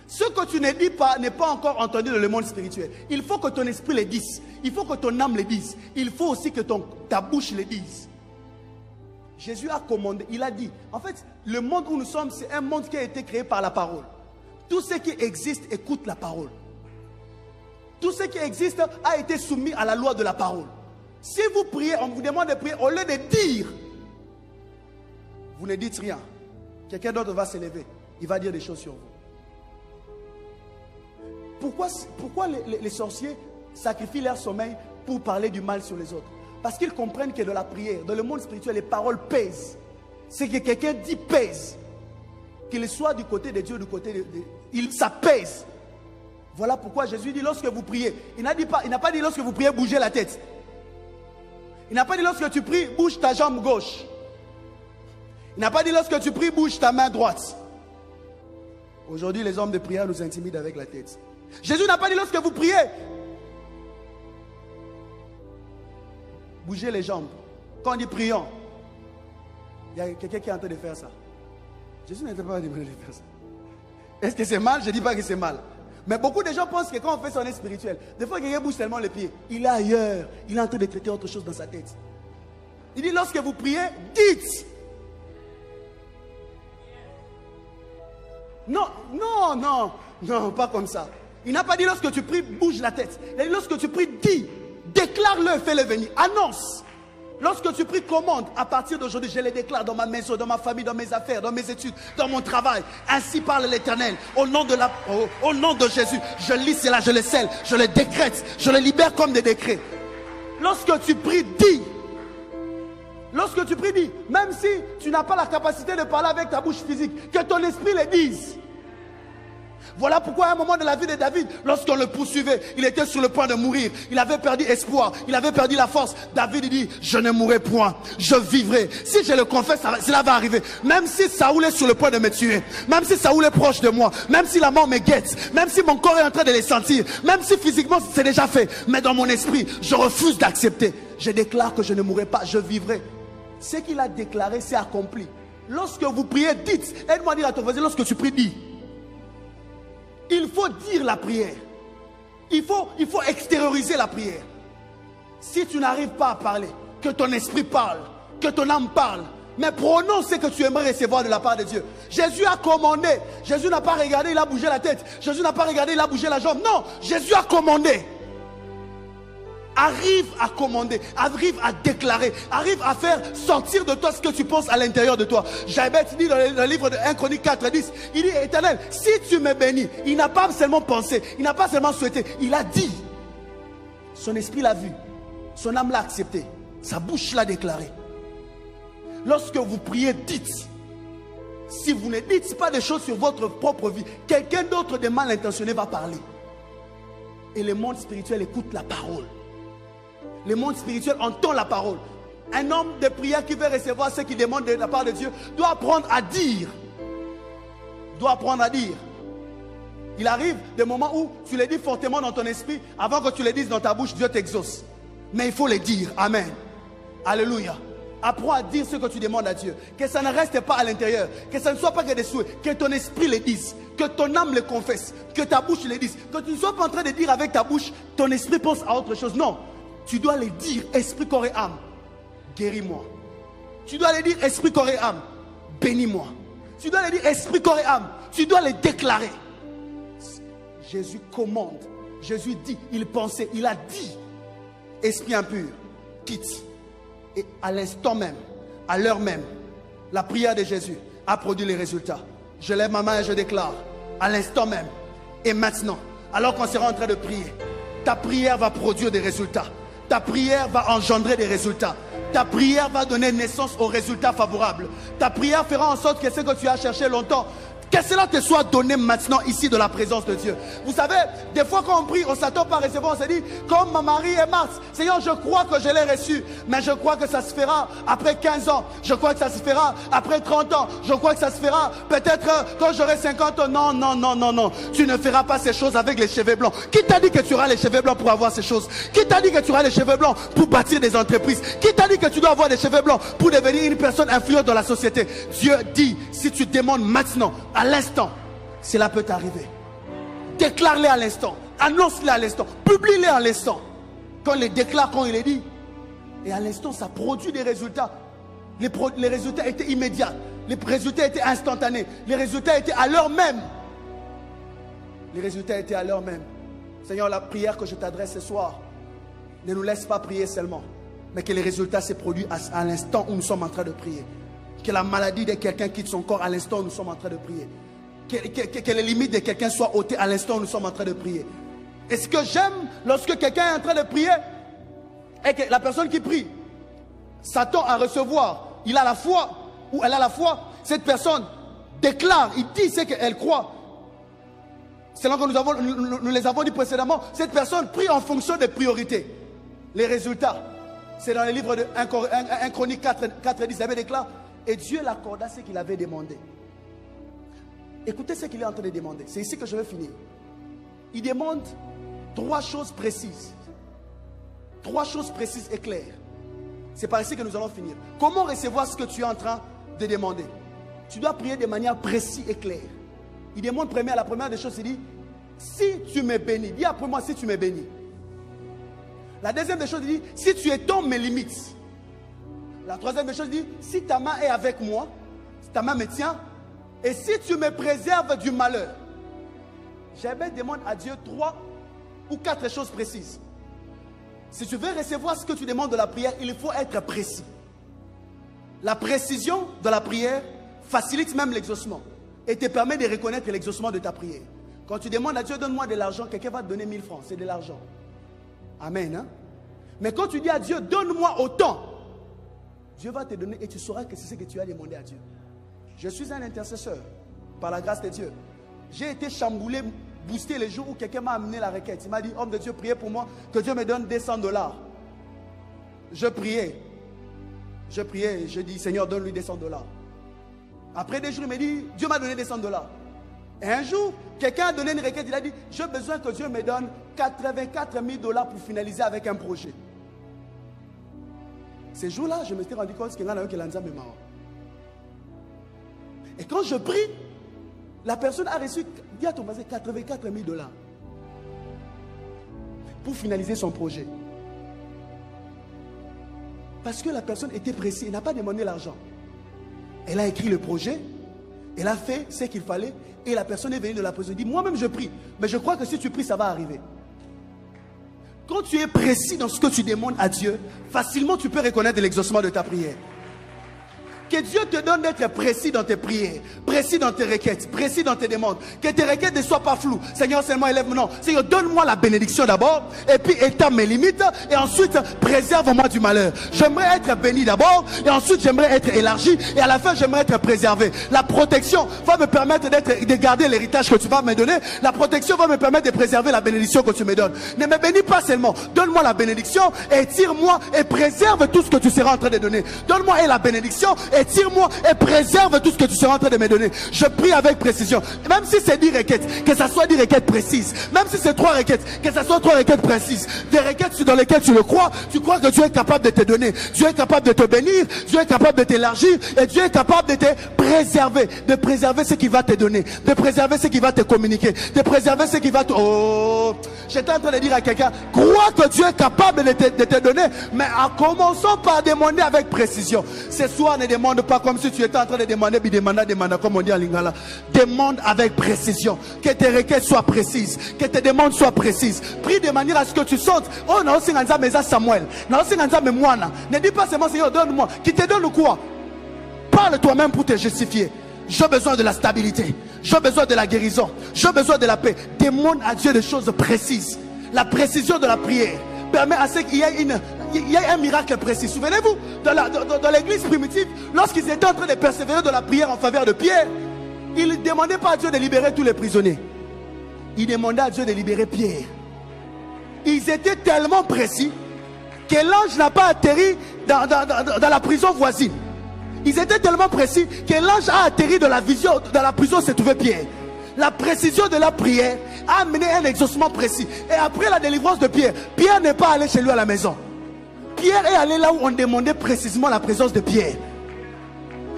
Ce que tu ne dis pas n'est pas encore entendu dans le monde spirituel. Il faut que ton esprit le dise. Il faut que ton âme le dise. Il faut aussi que ta bouche le dise. Jésus a commandé, il a dit. En fait, le monde où nous sommes, c'est un monde qui a été créé par la parole. Tout ce qui existe écoute la parole. Tout ce qui existe a été soumis à la loi de la parole. Si vous priez, on vous demande de prier, au lieu de dire, vous ne dites rien. Quelqu'un d'autre va se lever. Il va dire des choses sur vous. Pourquoi les sorciers sacrifient leur sommeil pour parler du mal sur les autres? Parce qu'ils comprennent que dans la prière, dans le monde spirituel, les paroles pèsent. C'est que quelqu'un dit pèse. Qu'il soit du côté de Dieu, du côté ça pèse. Voilà pourquoi Jésus dit lorsque vous priez. Il n'a pas dit lorsque vous priez, bougez la tête. Il n'a pas dit lorsque tu pries, bouge ta jambe gauche. Il n'a pas dit lorsque tu pries, bouge ta main droite. Aujourd'hui, les hommes de prière nous intimident avec la tête. Jésus n'a pas dit lorsque vous priez, bougez les jambes. Quand on dit prions, il y a quelqu'un qui est en train de faire ça. Jésus n'était pas demandé de faire ça. Est-ce que c'est mal? Je ne dis pas que c'est mal. Mais beaucoup de gens pensent que quand on fait son spirituel, des fois quelqu'un bouge tellement les pieds, il est ailleurs, il est en train de traiter autre chose dans sa tête. Il dit lorsque vous priez, dites. Non, non, non, non, pas comme ça. Il n'a pas dit lorsque tu pries, bouge la tête. Il a dit lorsque tu pries, dis, déclare-le, fais-le venir, annonce. Lorsque tu pries, commande. À partir d'aujourd'hui, je les déclare dans ma maison, dans ma famille, dans mes affaires, dans mes études, dans mon travail. Ainsi parle l'Éternel. Au nom de Jésus, je lis cela, je le scelle, je le décrète, je le libère comme des décrets. Lorsque tu pries, dis. Lorsque tu pries, dis. Même si tu n'as pas la capacité de parler avec ta bouche physique, que ton esprit le dise. Voilà pourquoi à un moment de la vie de David, lorsqu'on le poursuivait, il était sur le point de mourir. Il avait perdu espoir, il avait perdu la force. David dit, je ne mourrai point, je vivrai. Si je le confesse, cela va arriver. Même si Saoul est sur le point de me tuer, même si Saoul est proche de moi, même si la mort me guette, même si mon corps est en train de les sentir, même si physiquement c'est déjà fait, mais dans mon esprit, je refuse d'accepter. Je déclare que je ne mourrai pas, je vivrai. Ce qu'il a déclaré, c'est accompli. Lorsque vous priez, dites. Aide-moi à dire à ton voisin, lorsque tu pries, dis. Il faut dire la prière. Il faut extérioriser la prière. Si tu n'arrives pas à parler, que ton esprit parle, que ton âme parle, mais prononce ce que tu aimerais recevoir de la part de Dieu. Jésus a commandé. Jésus n'a pas regardé, il a bougé la tête. Jésus n'a pas regardé, il a bougé la jambe. Non, Jésus a commandé. Arrive à commander, arrive à déclarer, arrive à faire sortir de toi ce que tu penses à l'intérieur de toi. Jabez dit dans le livre de 1 Chronique 4, 10, il dit, Éternel, si tu me bénis, il n'a pas seulement pensé, il n'a pas seulement souhaité, il a dit. Son esprit l'a vu, son âme l'a accepté, sa bouche l'a déclaré. Lorsque vous priez, dites. Si vous ne dites pas des choses sur votre propre vie, quelqu'un d'autre de mal intentionné va parler. Et le monde spirituel écoute la parole. Le monde spirituel entend la parole. Un homme de prière qui veut recevoir ce qu'il demande de la part de Dieu doit apprendre à dire. Doit apprendre à dire. Il arrive des moments où tu le dis fortement dans ton esprit. Avant que tu le dises dans ta bouche, Dieu t'exauce. Mais il faut le dire. Amen. Alléluia. Apprends à dire ce que tu demandes à Dieu. Que ça ne reste pas à l'intérieur. Que ça ne soit pas que des souhaits. Que ton esprit le dise. Que ton âme le confesse. Que ta bouche le dise. Que tu ne sois pas en train de dire avec ta bouche, ton esprit pense à autre chose. Non. Tu dois le dire, esprit, corps et âme, guéris-moi. Tu dois le dire, esprit, corps et âme, bénis-moi. Tu dois le dire, esprit, corps et âme, tu dois le déclarer. Jésus commande, Jésus dit, il pensait, il a dit, esprit impur, quitte. Et à l'instant même, à l'heure même, la prière de Jésus a produit les résultats. Je lève ma main et je déclare, à l'instant même, et maintenant, alors qu'on sera en train de prier, ta prière va produire des résultats. Ta prière va engendrer des résultats. Ta prière va donner naissance aux résultats favorables. Ta prière fera en sorte que ce que tu as cherché longtemps, que cela te soit donné maintenant ici de la présence de Dieu. Vous savez, des fois quand on prie, on ne s'attend pas à recevoir, on se dit, comme ma Marie et Marthe, Seigneur, je crois que je l'ai reçu, mais je crois que ça se fera après 15 ans, je crois que ça se fera après 30 ans, je crois que ça se fera peut-être quand j'aurai 50 ans. Non, non, non, non, non, tu ne feras pas ces choses avec les cheveux blancs. Qui t'a dit que tu auras les cheveux blancs pour avoir ces choses? Qui t'a dit que tu auras les cheveux blancs pour bâtir des entreprises? Qui t'a dit que tu dois avoir des cheveux blancs pour devenir une personne influente dans la société? Dieu dit, si tu demandes maintenant, à l'instant, cela peut t'arriver. Déclare-les à l'instant, annonce-les à l'instant, publie-les à l'instant. Quand il les déclare, quand il les dit, et à l'instant, ça produit des résultats. Les résultats étaient immédiats, les résultats étaient instantanés, les résultats étaient à l'heure même. Les résultats étaient à l'heure même. Seigneur, la prière que je t'adresse ce soir, ne nous laisse pas prier seulement, mais que les résultats se produisent à l'instant où nous sommes en train de prier. Que la maladie de quelqu'un quitte son corps à l'instant où nous sommes en train de prier. Que les limites de quelqu'un soient ôtées à l'instant où nous sommes en train de prier. Et ce que j'aime lorsque quelqu'un est en train de prier, et que la personne qui prie s'attend à recevoir, il a la foi, ou elle a la foi, cette personne déclare, il dit ce qu'elle croit. C'est là que nous les avons dit précédemment. Cette personne prie en fonction des priorités. Les résultats, c'est dans les livres de 1 Chronique 4 10, il avait déclaré, et Dieu l'accorda ce qu'il avait demandé. Écoutez ce qu'il est en train de demander. C'est ici que je vais finir. Il demande 3 choses précises. 3 choses précises et claires. C'est par ici que nous allons finir. Comment recevoir ce que tu es en train de demander? Tu dois prier de manière précise et claire. Il demande la première des choses, il dit, si tu me bénis, dis après moi si tu me bénis. La deuxième des choses, il dit, si tu étends mes limites. La troisième des choses, il dit, si ta main est avec moi, si ta main me tient, et si tu me préserves du malheur. Jabez demande à Dieu 3 ou 4 choses précises. Si tu veux recevoir ce que tu demandes de la prière, il faut être précis. La précision de la prière facilite même l'exaucement et te permet de reconnaître l'exaucement de ta prière. Quand tu demandes à Dieu, donne-moi de l'argent, quelqu'un va te donner 1000 francs, c'est de l'argent. Amen. Hein? Mais quand tu dis à Dieu, donne-moi autant, Dieu va te donner et tu sauras que c'est ce que tu as demandé à Dieu. Je suis un intercesseur, par la grâce de Dieu. J'ai été chamboulé, boosté les jours où quelqu'un m'a amené la requête. Il m'a dit, homme de Dieu, priez pour moi, que Dieu me donne $200. Je priais, je dis, Seigneur, donne-lui $200. Après des jours, il m'a dit, Dieu m'a donné $200. Et un jour, quelqu'un a donné une requête, il a dit, j'ai besoin que Dieu me donne $84 000 pour finaliser avec un projet. Ces jours-là, je me suis rendu compte qu'il y en a qui l'ont dit. Et quand je prie, la personne a reçu, dis à ton voisin, $84 000 pour finaliser son projet. Parce que la personne était précise, elle n'a pas demandé l'argent. Elle a écrit le projet, elle a fait ce qu'il fallait, et la personne est venue de la prison. Elle dit, moi-même je prie, mais je crois que si tu pries, ça va arriver. Quand tu es précis dans ce que tu demandes à Dieu, facilement tu peux reconnaître l'exaucement de ta prière. Que Dieu te donne d'être précis dans tes prières, précis dans tes requêtes, précis dans tes demandes. Que tes requêtes ne soient pas floues. Seigneur, seulement élève mon nom. Seigneur, donne-moi la bénédiction d'abord, et puis étends mes limites, et ensuite préserve-moi du malheur. J'aimerais être béni d'abord, et ensuite j'aimerais être élargi, et à la fin j'aimerais être préservé. La protection va me permettre de garder l'héritage que tu vas me donner. La protection va me permettre de préserver la bénédiction que tu me donnes. Ne me bénis pas seulement, donne-moi la bénédiction, et tire-moi et préserve tout ce que tu seras en train de donner. Donne-moi et la bénédiction, et tire-moi et préserve tout ce que tu seras en train de me donner. Je prie avec précision. Même si c'est 10 requêtes, que ça soit 10 requêtes précises. Même si c'est 3 requêtes, que ça soit 3 requêtes précises. Des requêtes dans lesquelles tu le crois, tu crois que Dieu est capable de te donner. Dieu est capable de te bénir. Dieu est capable de t'élargir. Et Dieu est capable de te préserver. De préserver ce qu'il va te donner. De préserver ce qu'il va te communiquer. De préserver ce qu'il va te... Oh, j'étais en train de dire à quelqu'un, crois que Dieu est capable de te donner. Mais en commençant par demander avec précision. Ce soir, ne demande pas comme si tu étais en train de demander, demande, comme on dit à Lingala. Demande avec précision. Que tes requêtes soient précises. Que tes demandes soient précises. Prie de manière à ce que tu sentes. Oh, non, c'est Samuel. Non, c'est Moana. Ne dis pas seulement, Seigneur, donne-moi. Qui te donne quoi? Parle toi-même pour te justifier. J'ai besoin de la stabilité. J'ai besoin de la guérison. J'ai besoin de la paix. Demande à Dieu des choses précises. La précision de la prière permet à ce qu'il y ait un miracle précis. Souvenez-vous, dans l'église primitive, lorsqu'ils étaient en train de persévérer dans la prière en faveur de Pierre, ils ne demandaient pas à Dieu de libérer tous les prisonniers. Ils demandaient à Dieu de libérer Pierre. Ils étaient tellement précis que l'ange n'a pas atterri dans la prison voisine. Ils étaient tellement précis que l'ange a atterri dans la prison où se trouvait Pierre. La précision de la prière a amené un exaucement précis. Et après la délivrance de Pierre, Pierre n'est pas allé chez lui à la maison. Pierre est allé là où on demandait précisément la présence de Pierre.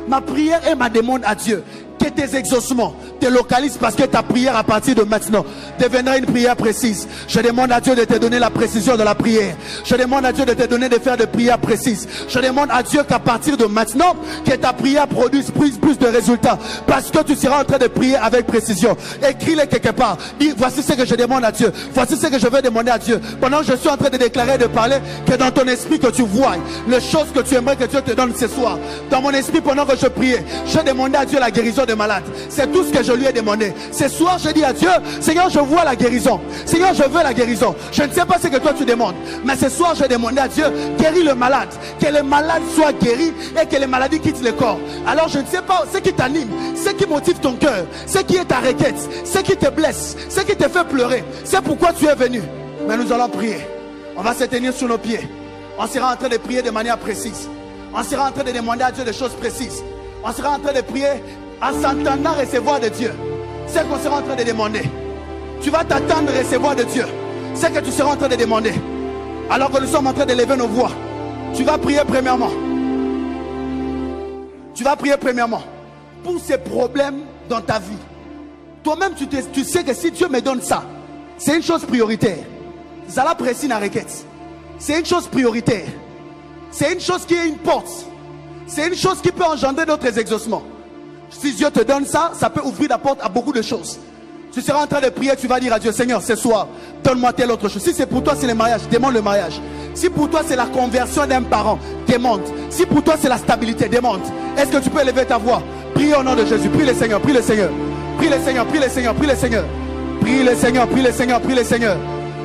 Ma prière et ma demande à Dieu, que tes exaucements te localisent, parce que ta prière à partir de maintenant deviendra une prière précise. Je demande à Dieu de te donner la précision de la prière. Je demande à Dieu de te donner de faire des prières précises. Je demande à Dieu qu'à partir de maintenant, que ta prière produise plus de résultats, parce que tu seras en train de prier avec précision. Écris-le quelque part. Dis, voici ce que je demande à Dieu. Voici ce que je vais demander à Dieu. Pendant que je suis en train de déclarer et de parler, que dans ton esprit que tu vois les choses que tu aimerais que Dieu te donne ce soir. Dans mon esprit, pendant que je priais, je demandais à Dieu la guérison de malade. C'est tout ce que je lui ai demandé. Ce soir, je dis à Dieu, Seigneur, je vois la guérison. Seigneur, je veux la guérison. Je ne sais pas ce que toi tu demandes, mais ce soir, j'ai demandé à Dieu, guéris le malade. Que le malade soit guéri et que les maladies quittent le corps. Alors, je ne sais pas ce qui t'anime, ce qui motive ton cœur, ce qui est ta requête, ce qui te blesse, ce qui te fait pleurer. C'est pourquoi tu es venu. Mais nous allons prier. On va se tenir sur nos pieds. On sera en train de prier de manière précise. On sera en train de demander à Dieu des choses précises. On sera en train de prier en s'entendant recevoir de Dieu. C'est qu'on sera en train de demander. Tu vas t'attendre à recevoir de Dieu. C'est que tu seras en train de demander. Alors que nous sommes en train de lever nos voix, tu vas prier premièrement. Tu vas prier premièrement pour ces problèmes dans ta vie. Toi-même, tu sais que si Dieu me donne ça, c'est une chose prioritaire. Zala précise la requête. C'est une chose prioritaire. C'est une chose qui est une porte. C'est une chose qui peut engendrer d'autres exaucements. Si Dieu te donne ça, ça peut ouvrir la porte à beaucoup de choses. Tu seras en train de prier, tu vas dire à Dieu, Seigneur, ce soir, donne-moi telle autre chose. Si c'est pour toi, c'est le mariage, demande le mariage. Si pour toi, c'est la conversion d'un parent, demande. Si pour toi, c'est la stabilité, demande. Est-ce que tu peux élever ta voix? Prie au nom de Jésus, prie le Seigneur, prie le Seigneur. Prie le Seigneur, prie le Seigneur, prie le Seigneur. Prie le Seigneur, prie le Seigneur, prie le Seigneur.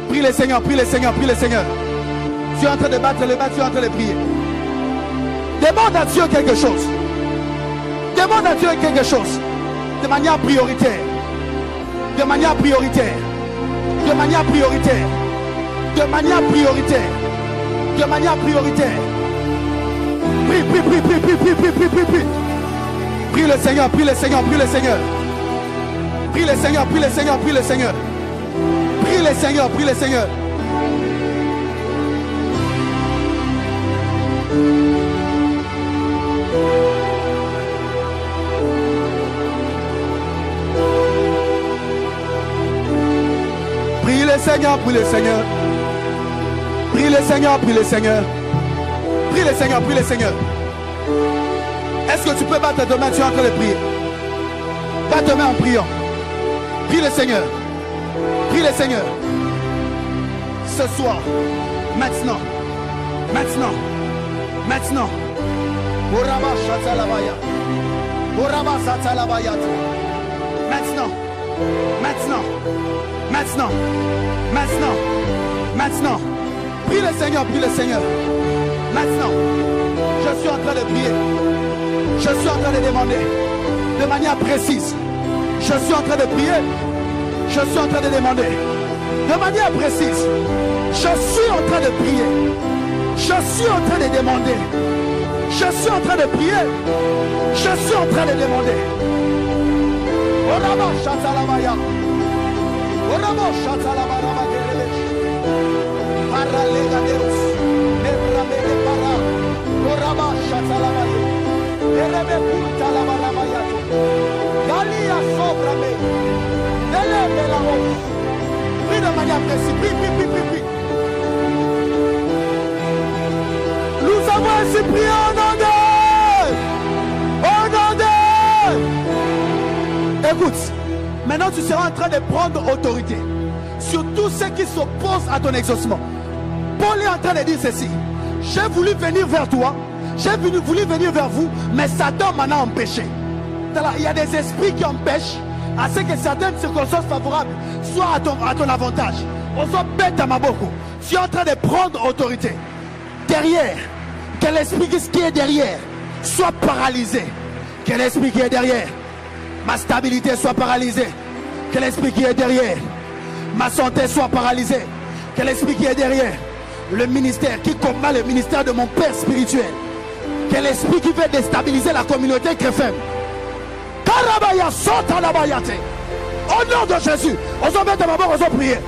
Prie le Seigneur, prie le Seigneur, prie le Seigneur. Tu es en train de battre le bas, tu es en train de prier. Demande à Dieu quelque chose. Demande à Dieu quelque chose. De manière prioritaire. De manière prioritaire. De manière prioritaire. De manière prioritaire. De manière prioritaire. Prie, prie, prie, prie, prie, prie, prie, prie, prie, prie. Prie le Seigneur, prie le Seigneur, prie le Seigneur. Prie le Seigneur, prie le Seigneur, prie le Seigneur. Prie le Seigneur, prie le Seigneur. Prie le Seigneur, prie le Seigneur. Prie le Seigneur, prie le Seigneur. Prie le Seigneur, prie le Seigneur. Est-ce que tu peux battre tes mains? Tu es en train de prier. Batte tes mains en priant. Prie le Seigneur. Prie le Seigneur. Ce soir, maintenant, maintenant, maintenant. Oraba Shatalabaya. Oraba Shatalabaya. Maintenant, maintenant, maintenant, maintenant, maintenant. Prie le Seigneur, prie le Seigneur. Maintenant, je suis en train de prier. Je suis en train de demander de manière précise. Je suis en train de prier. Je suis en train de demander de manière précise. Je suis en train de prier. Je suis en train de demander. Je suis en train de prier. Je suis en train de demander. Orama Shatalabaya. Orama Shatalabaya. Paralega Deus. Nebrame de para. Orama Shatalabaya. Erebe Punta Labarabaya. Galia Sobrame. Élève la robe. Prie de manière précise. Prie, prie, prie, prie, prie. Nous avons ainsi prié au nom d'eux. Au nom d'eux. Écoute, maintenant tu seras en train de prendre autorité sur tous ceux qui s'opposent à ton exaucement. Paul est en train de dire ceci. J'ai voulu venir vers toi. J'ai voulu venir vers vous, mais Satan m'en a empêché. Il y a des esprits qui empêchent à ce que certaines circonstances favorables soient à ton avantage. Tu es en train de prendre autorité. Derrière, que l'esprit qui est derrière soit paralysé. Que l'esprit qui est derrière, ma stabilité soit paralysée. Que l'esprit qui est derrière, ma santé soit paralysée. Que l'esprit qui est derrière, le ministère qui combat le ministère de mon père spirituel. Que l'esprit qui veut déstabiliser la communauté chrétienne. Au nom de Jésus, osons mettre ma mort, osons prier.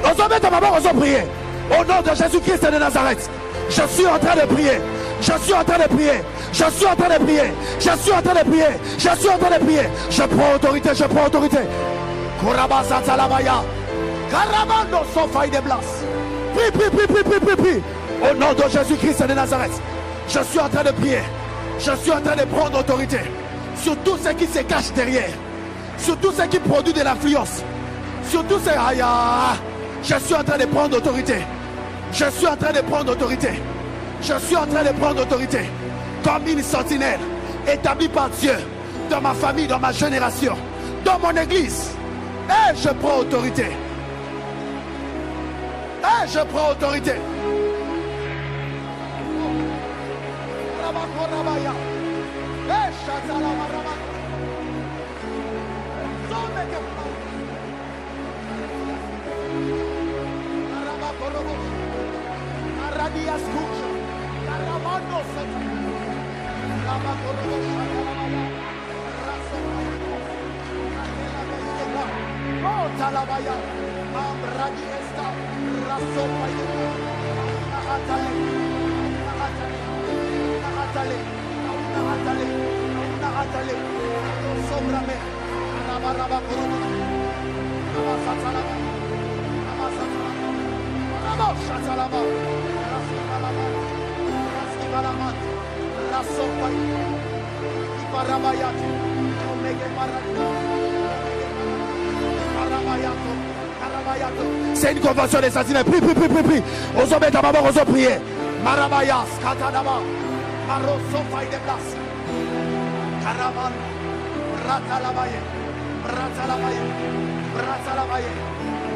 Osons mettre ma mort, osons prier. Au nom de Jésus-Christ de Nazareth, je suis en train de prier. Je suis en train de prier. Je suis en train de prier. Je suis en train de prier. Je suis en train de prier. Je prends autorité. Je prends autorité. Prie, prie, prie, prie, prie, prie, prie. Au nom de Jésus-Christ de Nazareth, je suis en train de prier. Je suis en train de prendre autorité sur tout ce qui se cache derrière, sur tout ce qui produit de l'influence, sur tout ce... Je suis en train de prendre autorité. Je suis en train de prendre autorité. Je suis en train de prendre autorité comme une sentinelle établie par Dieu dans ma famille, dans ma génération, dans mon église. Et je prends autorité. Et je prends autorité. C'est une convention des assassinats. Prie, prie, prie, prie, prie. Osons mettre à maman, osons prier. Marabayas, Katanama, Maroso Faideblas, Karaman, Ratalabaye, Ratalabaye, Ratalabaye,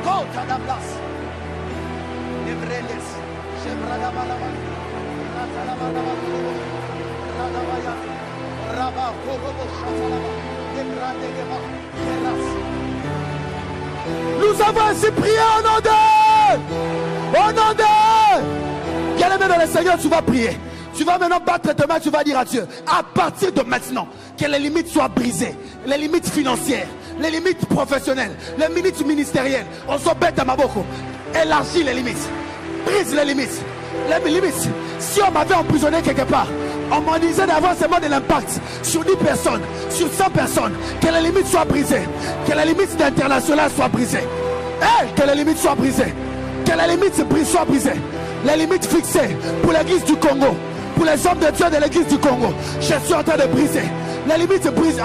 Kotadablas, Nevreles, Chevradabalaban, Ratalabalaba, Radabaya, Rabba, Korobo, Chatalaba, Nebradegeba, Teras. Nous avons ainsi prié au nom de. Au nom de. Bien-aimé dans le Seigneur, tu vas prier. Tu vas maintenant battre tes mains, tu vas dire à Dieu, à partir de maintenant, que les limites soient brisées. Les limites financières, les limites professionnelles, les limites ministérielles. On s'en bête à Maboko. Élargis les limites. Brise les limites. Les limites. Si on m'avait emprisonné quelque part, on m'en disait d'avoir seulement de l'impact sur 10 personnes, sur 100 personnes. Que les limites soient brisées. Que les limites internationales soient brisées. Que les limites soient brisées. Que les limites soient brisées. Les limites fixées pour l'église du Congo, pour les hommes de Dieu de l'église du Congo, je suis en train de briser. Les limites brisées.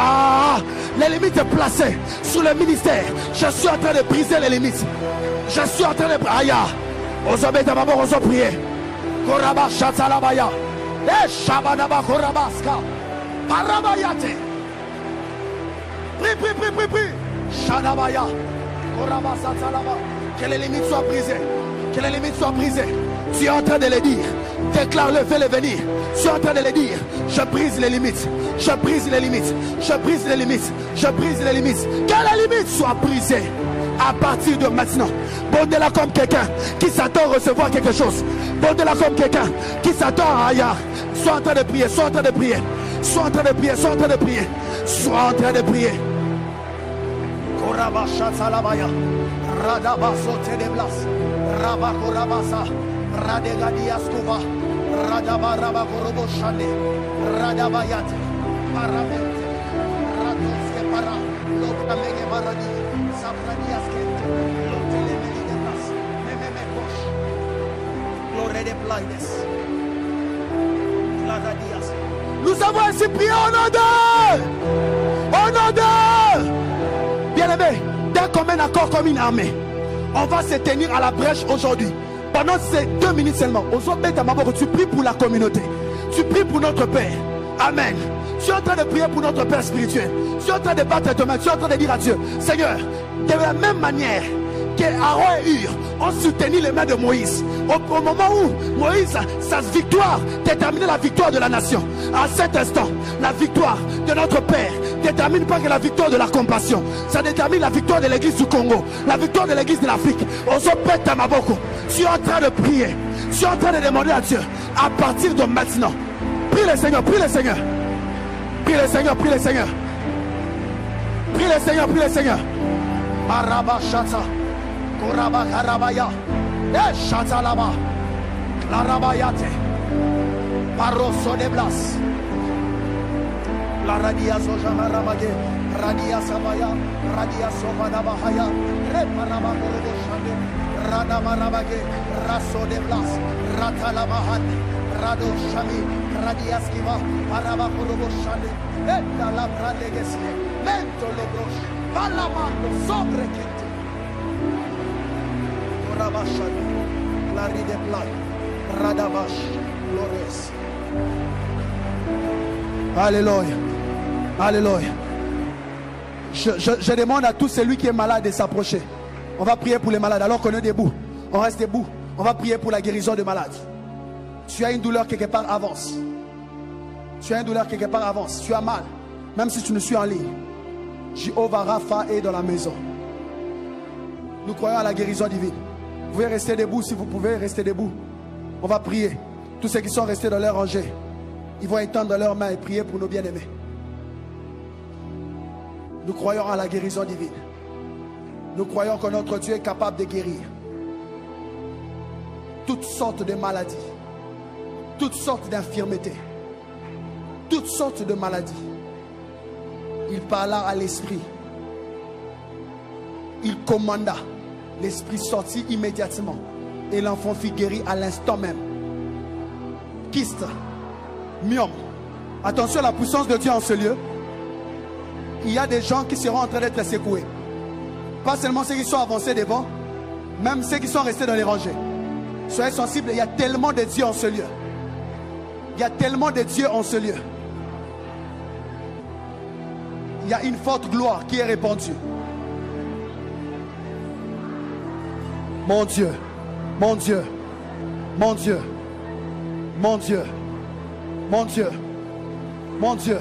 Les limites placées sur le ministère, je suis en train de briser les limites. Je suis en train de briser. Osons d'abord, osons prier. Koraba Shatalabaya. Shabanaba Korabaska. Parabayate. Prie, prie, prie, prie, prie. Shadabaya. Koraba Satalaba. Que les limites soient brisées. Que les limites soient brisées. Tu es en train de les dire. Déclare-le, fais-le venir. Je suis en train de les dire. Je brise les limites. Je brise les limites. Je brise les limites. Je brise les limites. Que les limites soient brisées. À partir de maintenant, bondez-la comme quelqu'un qui s'attend à recevoir quelque chose. Bondez-la comme quelqu'un qui s'attend à ailleurs. Sois en train de prier, sois en train de prier. Sois en train de prier, sois en train de prier. Sois en train de prier. Korabasha Salabaya. Radabasote de Blas. Rabakorabasa. Radegadiaskuva. Radabarabakoroboshane. Radabayate. Paramente. Radoske para. Lobramege Maradi. Nous avons ainsi prié au nom d'eux. Au nom d'eux. Bien-aimés, d'un commun accord comme une armée, on va se tenir à la brèche aujourd'hui. Pendant ces 2 minutes seulement, tu pries pour la communauté. Tu pries pour notre Père. Amen. Tu es en train de prier pour notre Père spirituel. Tu es en train de battre tes mains. Tu es en train de dire à Dieu, Seigneur, de la même manière que Aaron et Hur ont soutenu les mains de Moïse, au moment où Moïse, sa victoire déterminait la victoire de la nation. À cet instant, la victoire de notre Père détermine pas que la victoire de la compassion. Ça détermine la victoire de l'église du Congo, la victoire de l'église de l'Afrique. On se pète à Maboko. Tu es en train de prier. Tu es en train de demander à Dieu, à partir de maintenant, prie le Seigneur, prie le Seigneur. Prie le Seigneur, prie le Seigneur. Prie le Seigneur, prie le Seigneur. Marabashata, Koraba Karabaya, Shatalaba, Larabayate, Paroso de Blas, La Radia Sojamarabage, Radia Sabaya, Radia Somadabahaya, Reparaba Koroboshande, Radamarabage, Raso de Blas, Ratalabahan, Rado Shami, Radiaskiva, Paraba Koroboshande, Etta la Bradegesie, Mento Lobrosh, Palamando, Sobrekete, Korabashade, Lari de Play, Radabash, Lores. Alléluia. Alléluia. Je demande à tout celui qui est malade de s'approcher. On va prier pour les malades alors qu'on est debout. On reste debout. On va prier pour la guérison des malades. Tu as une douleur quelque part, avance. Tu as une douleur quelque part, avance. Tu as mal, même si tu ne suis en ligne. Jéhovah Rapha est dans la maison. Nous croyons à la guérison divine. Vous pouvez rester debout si vous pouvez rester debout. On va prier. Tous ceux qui sont restés dans leur rangée, ils vont étendre leurs mains et prier pour nos bien-aimés. Nous croyons à la guérison divine. Nous croyons que notre Dieu est capable de guérir toutes sortes de maladies, toutes sortes d'infirmités, toutes sortes de maladies. Il parla à l'esprit. Il commanda. L'esprit sortit immédiatement. Et l'enfant fut guéri à l'instant même. Kyste, myome. Attention à la puissance de Dieu en ce lieu. Il y a des gens qui seront en train d'être secoués. Pas seulement ceux qui sont avancés devant, même ceux qui sont restés dans les rangées. Soyez sensibles, il y a tellement de Dieu en ce lieu. Il y a tellement de Dieu en ce lieu. Il y a une forte gloire qui est répandue. Mon Dieu, mon Dieu, mon Dieu, mon Dieu, mon Dieu, mon Dieu.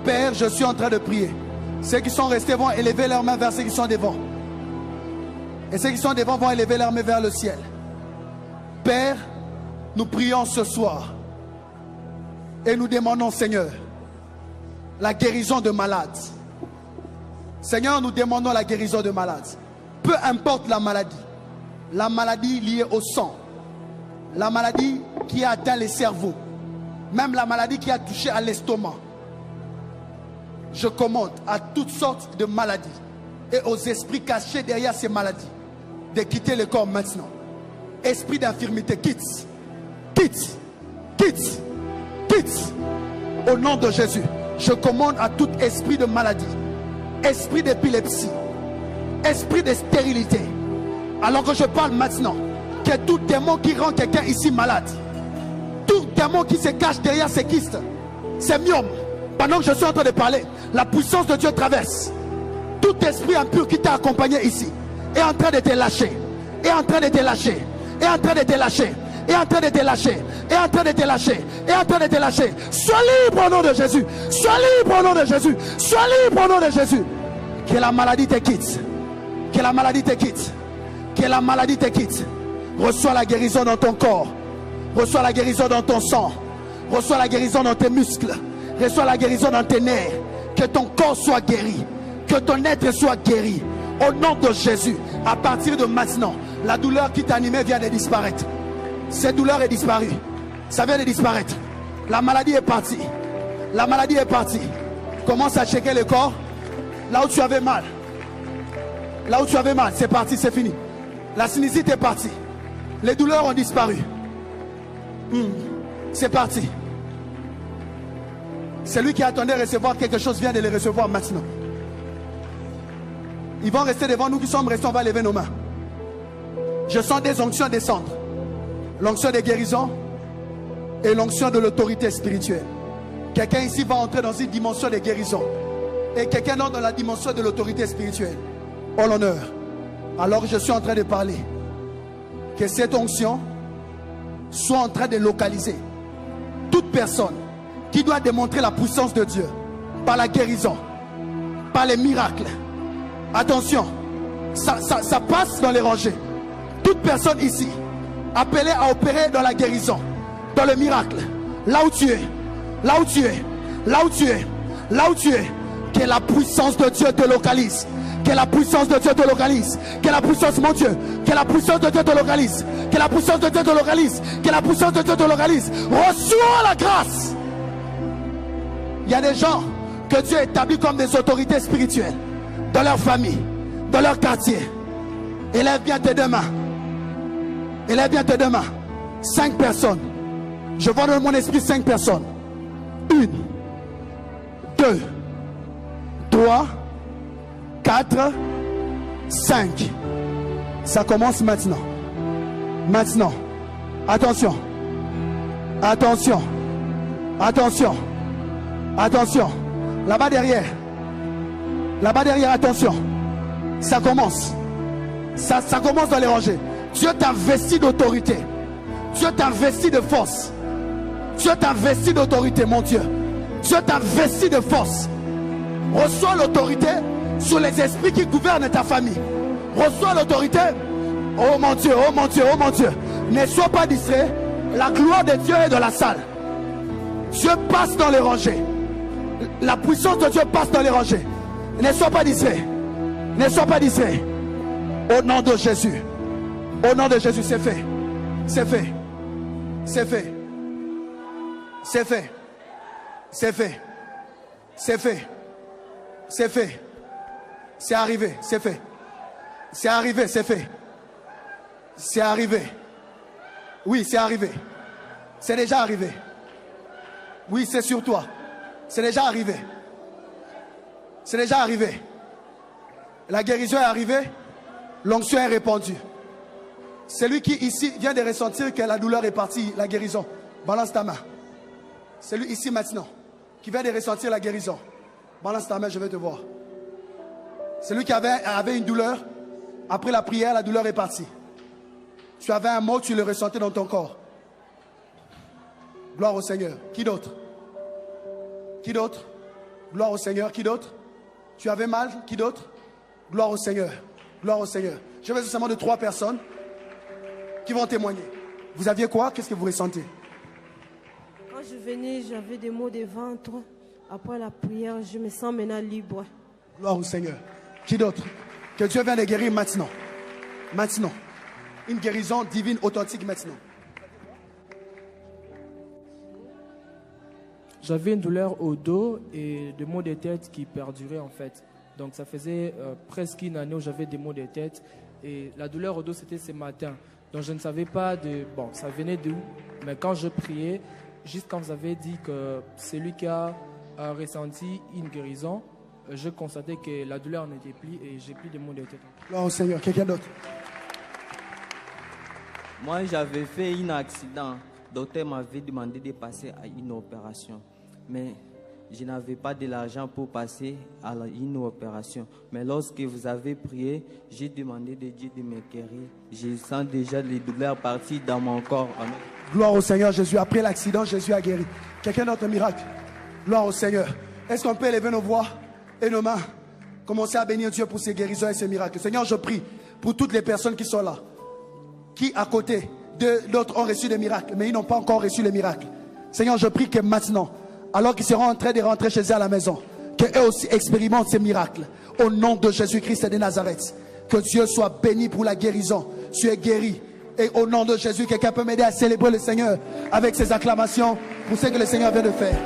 Père, je suis en train de prier. Ceux qui sont restés vont élever leurs mains vers ceux qui sont devant. Et ceux qui sont devant vont élever leurs mains vers le ciel. Père, nous prions ce soir. Et nous demandons, Seigneur, la guérison de malades. Seigneur, nous demandons la guérison de malades. Peu importe la maladie liée au sang, la maladie qui a atteint les cerveaux, même la maladie qui a touché à l'estomac. Je commande à toutes sortes de maladies et aux esprits cachés derrière ces maladies de quitter le corps maintenant. Esprit d'infirmité, quitte, quitte, quitte, quitte. Au nom de Jésus, je commande à tout esprit de maladie, esprit d'épilepsie, esprit de stérilité. Alors que je parle maintenant, que tout démon qui rend quelqu'un ici malade, tout démon qui se cache derrière ces kystes, ces myomes, pendant que je suis en train de parler, la puissance de Dieu traverse. Tout esprit impur qui t'a accompagné ici est en train de te lâcher, est en train de te lâcher, est en train de te lâcher, est en train de te lâcher, est en train de te lâcher, est en train de te lâcher. Sois libre au nom de Jésus, sois libre au nom de Jésus, sois libre au nom de Jésus. Que la maladie te quitte, que la maladie te quitte, que la maladie te quitte. Reçois la guérison dans ton corps, reçois la guérison dans ton sang, reçois la guérison dans tes muscles, reçois la guérison dans tes nerfs. Que ton corps soit guéri, que ton être soit guéri. Au nom de Jésus, à partir de maintenant, la douleur qui t'animait vient de disparaître. Cette douleur est disparue. Ça vient de disparaître. La maladie est partie. La maladie est partie. Commence à checker le corps. Là où tu avais mal. Là où tu avais mal, c'est parti, c'est fini. La sinusite est partie. Les douleurs ont disparu. C'est parti. Celui qui attendait recevoir quelque chose vient de le recevoir maintenant. Ils vont rester devant nous qui sommes restés, on va lever nos mains. Je sens des onctions descendre. L'onction de guérison et l'onction de l'autorité spirituelle. Quelqu'un ici va entrer dans une dimension de guérison. Et quelqu'un d'autre dans la dimension de l'autorité spirituelle. Oh l'honneur. Alors que je suis en train de parler, que cette onction soit en train de localiser toute personne qui doit démontrer la puissance de Dieu par la guérison, par les miracles. Attention, ça passe dans les rangées. Toute personne ici appelée à opérer dans la guérison, dans le miracle, là où tu es, là où tu es, là où tu es, là où tu es, que la puissance de Dieu te localise. Que la puissance de Dieu te localise. Que la puissance, mon Dieu, que la puissance de Dieu te localise. Que la puissance de Dieu te localise. Que la puissance de Dieu te localise. Reçois la grâce. Il y a des gens que Dieu établit comme des autorités spirituelles dans leur famille, dans leur quartier. Élève bien tes deux mains. Élève bien tes deux mains. 5 personnes. Je vois dans mon esprit 5 personnes. 1, 2, 3, 4, 5. Ça commence maintenant. Maintenant. Attention. Attention. Attention. Attention. Là-bas derrière. Là-bas derrière, attention. Ça commence. Ça commence dans les rangées. Dieu t'investit d'autorité. Dieu t'investit de force. Dieu t'investit d'autorité, mon Dieu. Dieu t'investit de force. Reçois l'autorité sur les esprits qui gouvernent ta famille. Reçois l'autorité. Oh mon Dieu, oh mon Dieu, oh mon Dieu. Ne sois pas distrait. La gloire de Dieu est dans la salle. Dieu passe dans les rangées. La puissance de Dieu passe dans les rangées. Ne sois pas distrait. Ne sois pas distrait. Au nom de Jésus. Au nom de Jésus, c'est fait. C'est fait. C'est fait. C'est fait. C'est fait. C'est fait. C'est fait. C'est arrivé. C'est fait. C'est arrivé. C'est fait. C'est arrivé. Oui, c'est arrivé. C'est déjà arrivé. Oui, c'est sur toi. C'est déjà arrivé. C'est déjà arrivé. La guérison est arrivée. L'onction est répandue. Celui qui ici vient de ressentir que la douleur est partie, la guérison, balance ta main. Celui ici maintenant qui vient de ressentir la guérison, balance ta main, je vais te voir. Celui qui avait une douleur, après la prière, la douleur est partie. Tu avais un mot, tu le ressentais dans ton corps. Gloire au Seigneur. Qui d'autre? Qui d'autre? Gloire au Seigneur. Qui d'autre? Tu avais mal? Qui d'autre? Gloire au Seigneur. Gloire au Seigneur. Je veux seulement de 3 personnes qui vont témoigner. Vous aviez quoi? Qu'est-ce que vous ressentez? Quand je venais, j'avais des maux de ventre. Après la prière, je me sens maintenant libre. Gloire au Seigneur. Qui d'autre? Que Dieu vienne de guérir maintenant. Maintenant. Une guérison divine, authentique maintenant. J'avais une douleur au dos et des maux de tête qui perduraient en fait. Donc ça faisait presque une année où j'avais des maux de tête. Et la douleur au dos, c'était ce matin. Donc je ne savais pas bon, ça venait d'où. Mais quand je priais, juste quand vous avez dit que celui qui a ressenti une guérison, je constatais que la douleur n'était plus et j'ai plus de maux de tête. Gloire au Seigneur. Quelqu'un d'autre? Moi, j'avais fait un accident. Le docteur m'avait demandé de passer à une opération. Mais je n'avais pas de l'argent pour passer à une opération. Mais lorsque vous avez prié, j'ai demandé de Dieu de me guérir. Je sens déjà les douleurs partir dans mon corps. Amen. Gloire au Seigneur Jésus. Après l'accident, Jésus a guéri. Quelqu'un d'autre, miracle? Gloire au Seigneur. Est-ce qu'on peut élever nos voix et nos mains? Commencer à bénir Dieu pour ses guérisons et ses miracles. Seigneur, je prie pour toutes les personnes qui sont là, qui à côté d'autres ont reçu des miracles, mais ils n'ont pas encore reçu les miracles. Seigneur, je prie que maintenant, alors qu'ils seront en train de rentrer chez eux à la maison, qu'eux aussi expérimentent ces miracles. Au nom de Jésus-Christ de Nazareth, que Dieu soit béni pour la guérison. Tu es guéri. Et au nom de Jésus, quelqu'un peut m'aider à célébrer le Seigneur avec ses acclamations pour ce que le Seigneur vient de faire.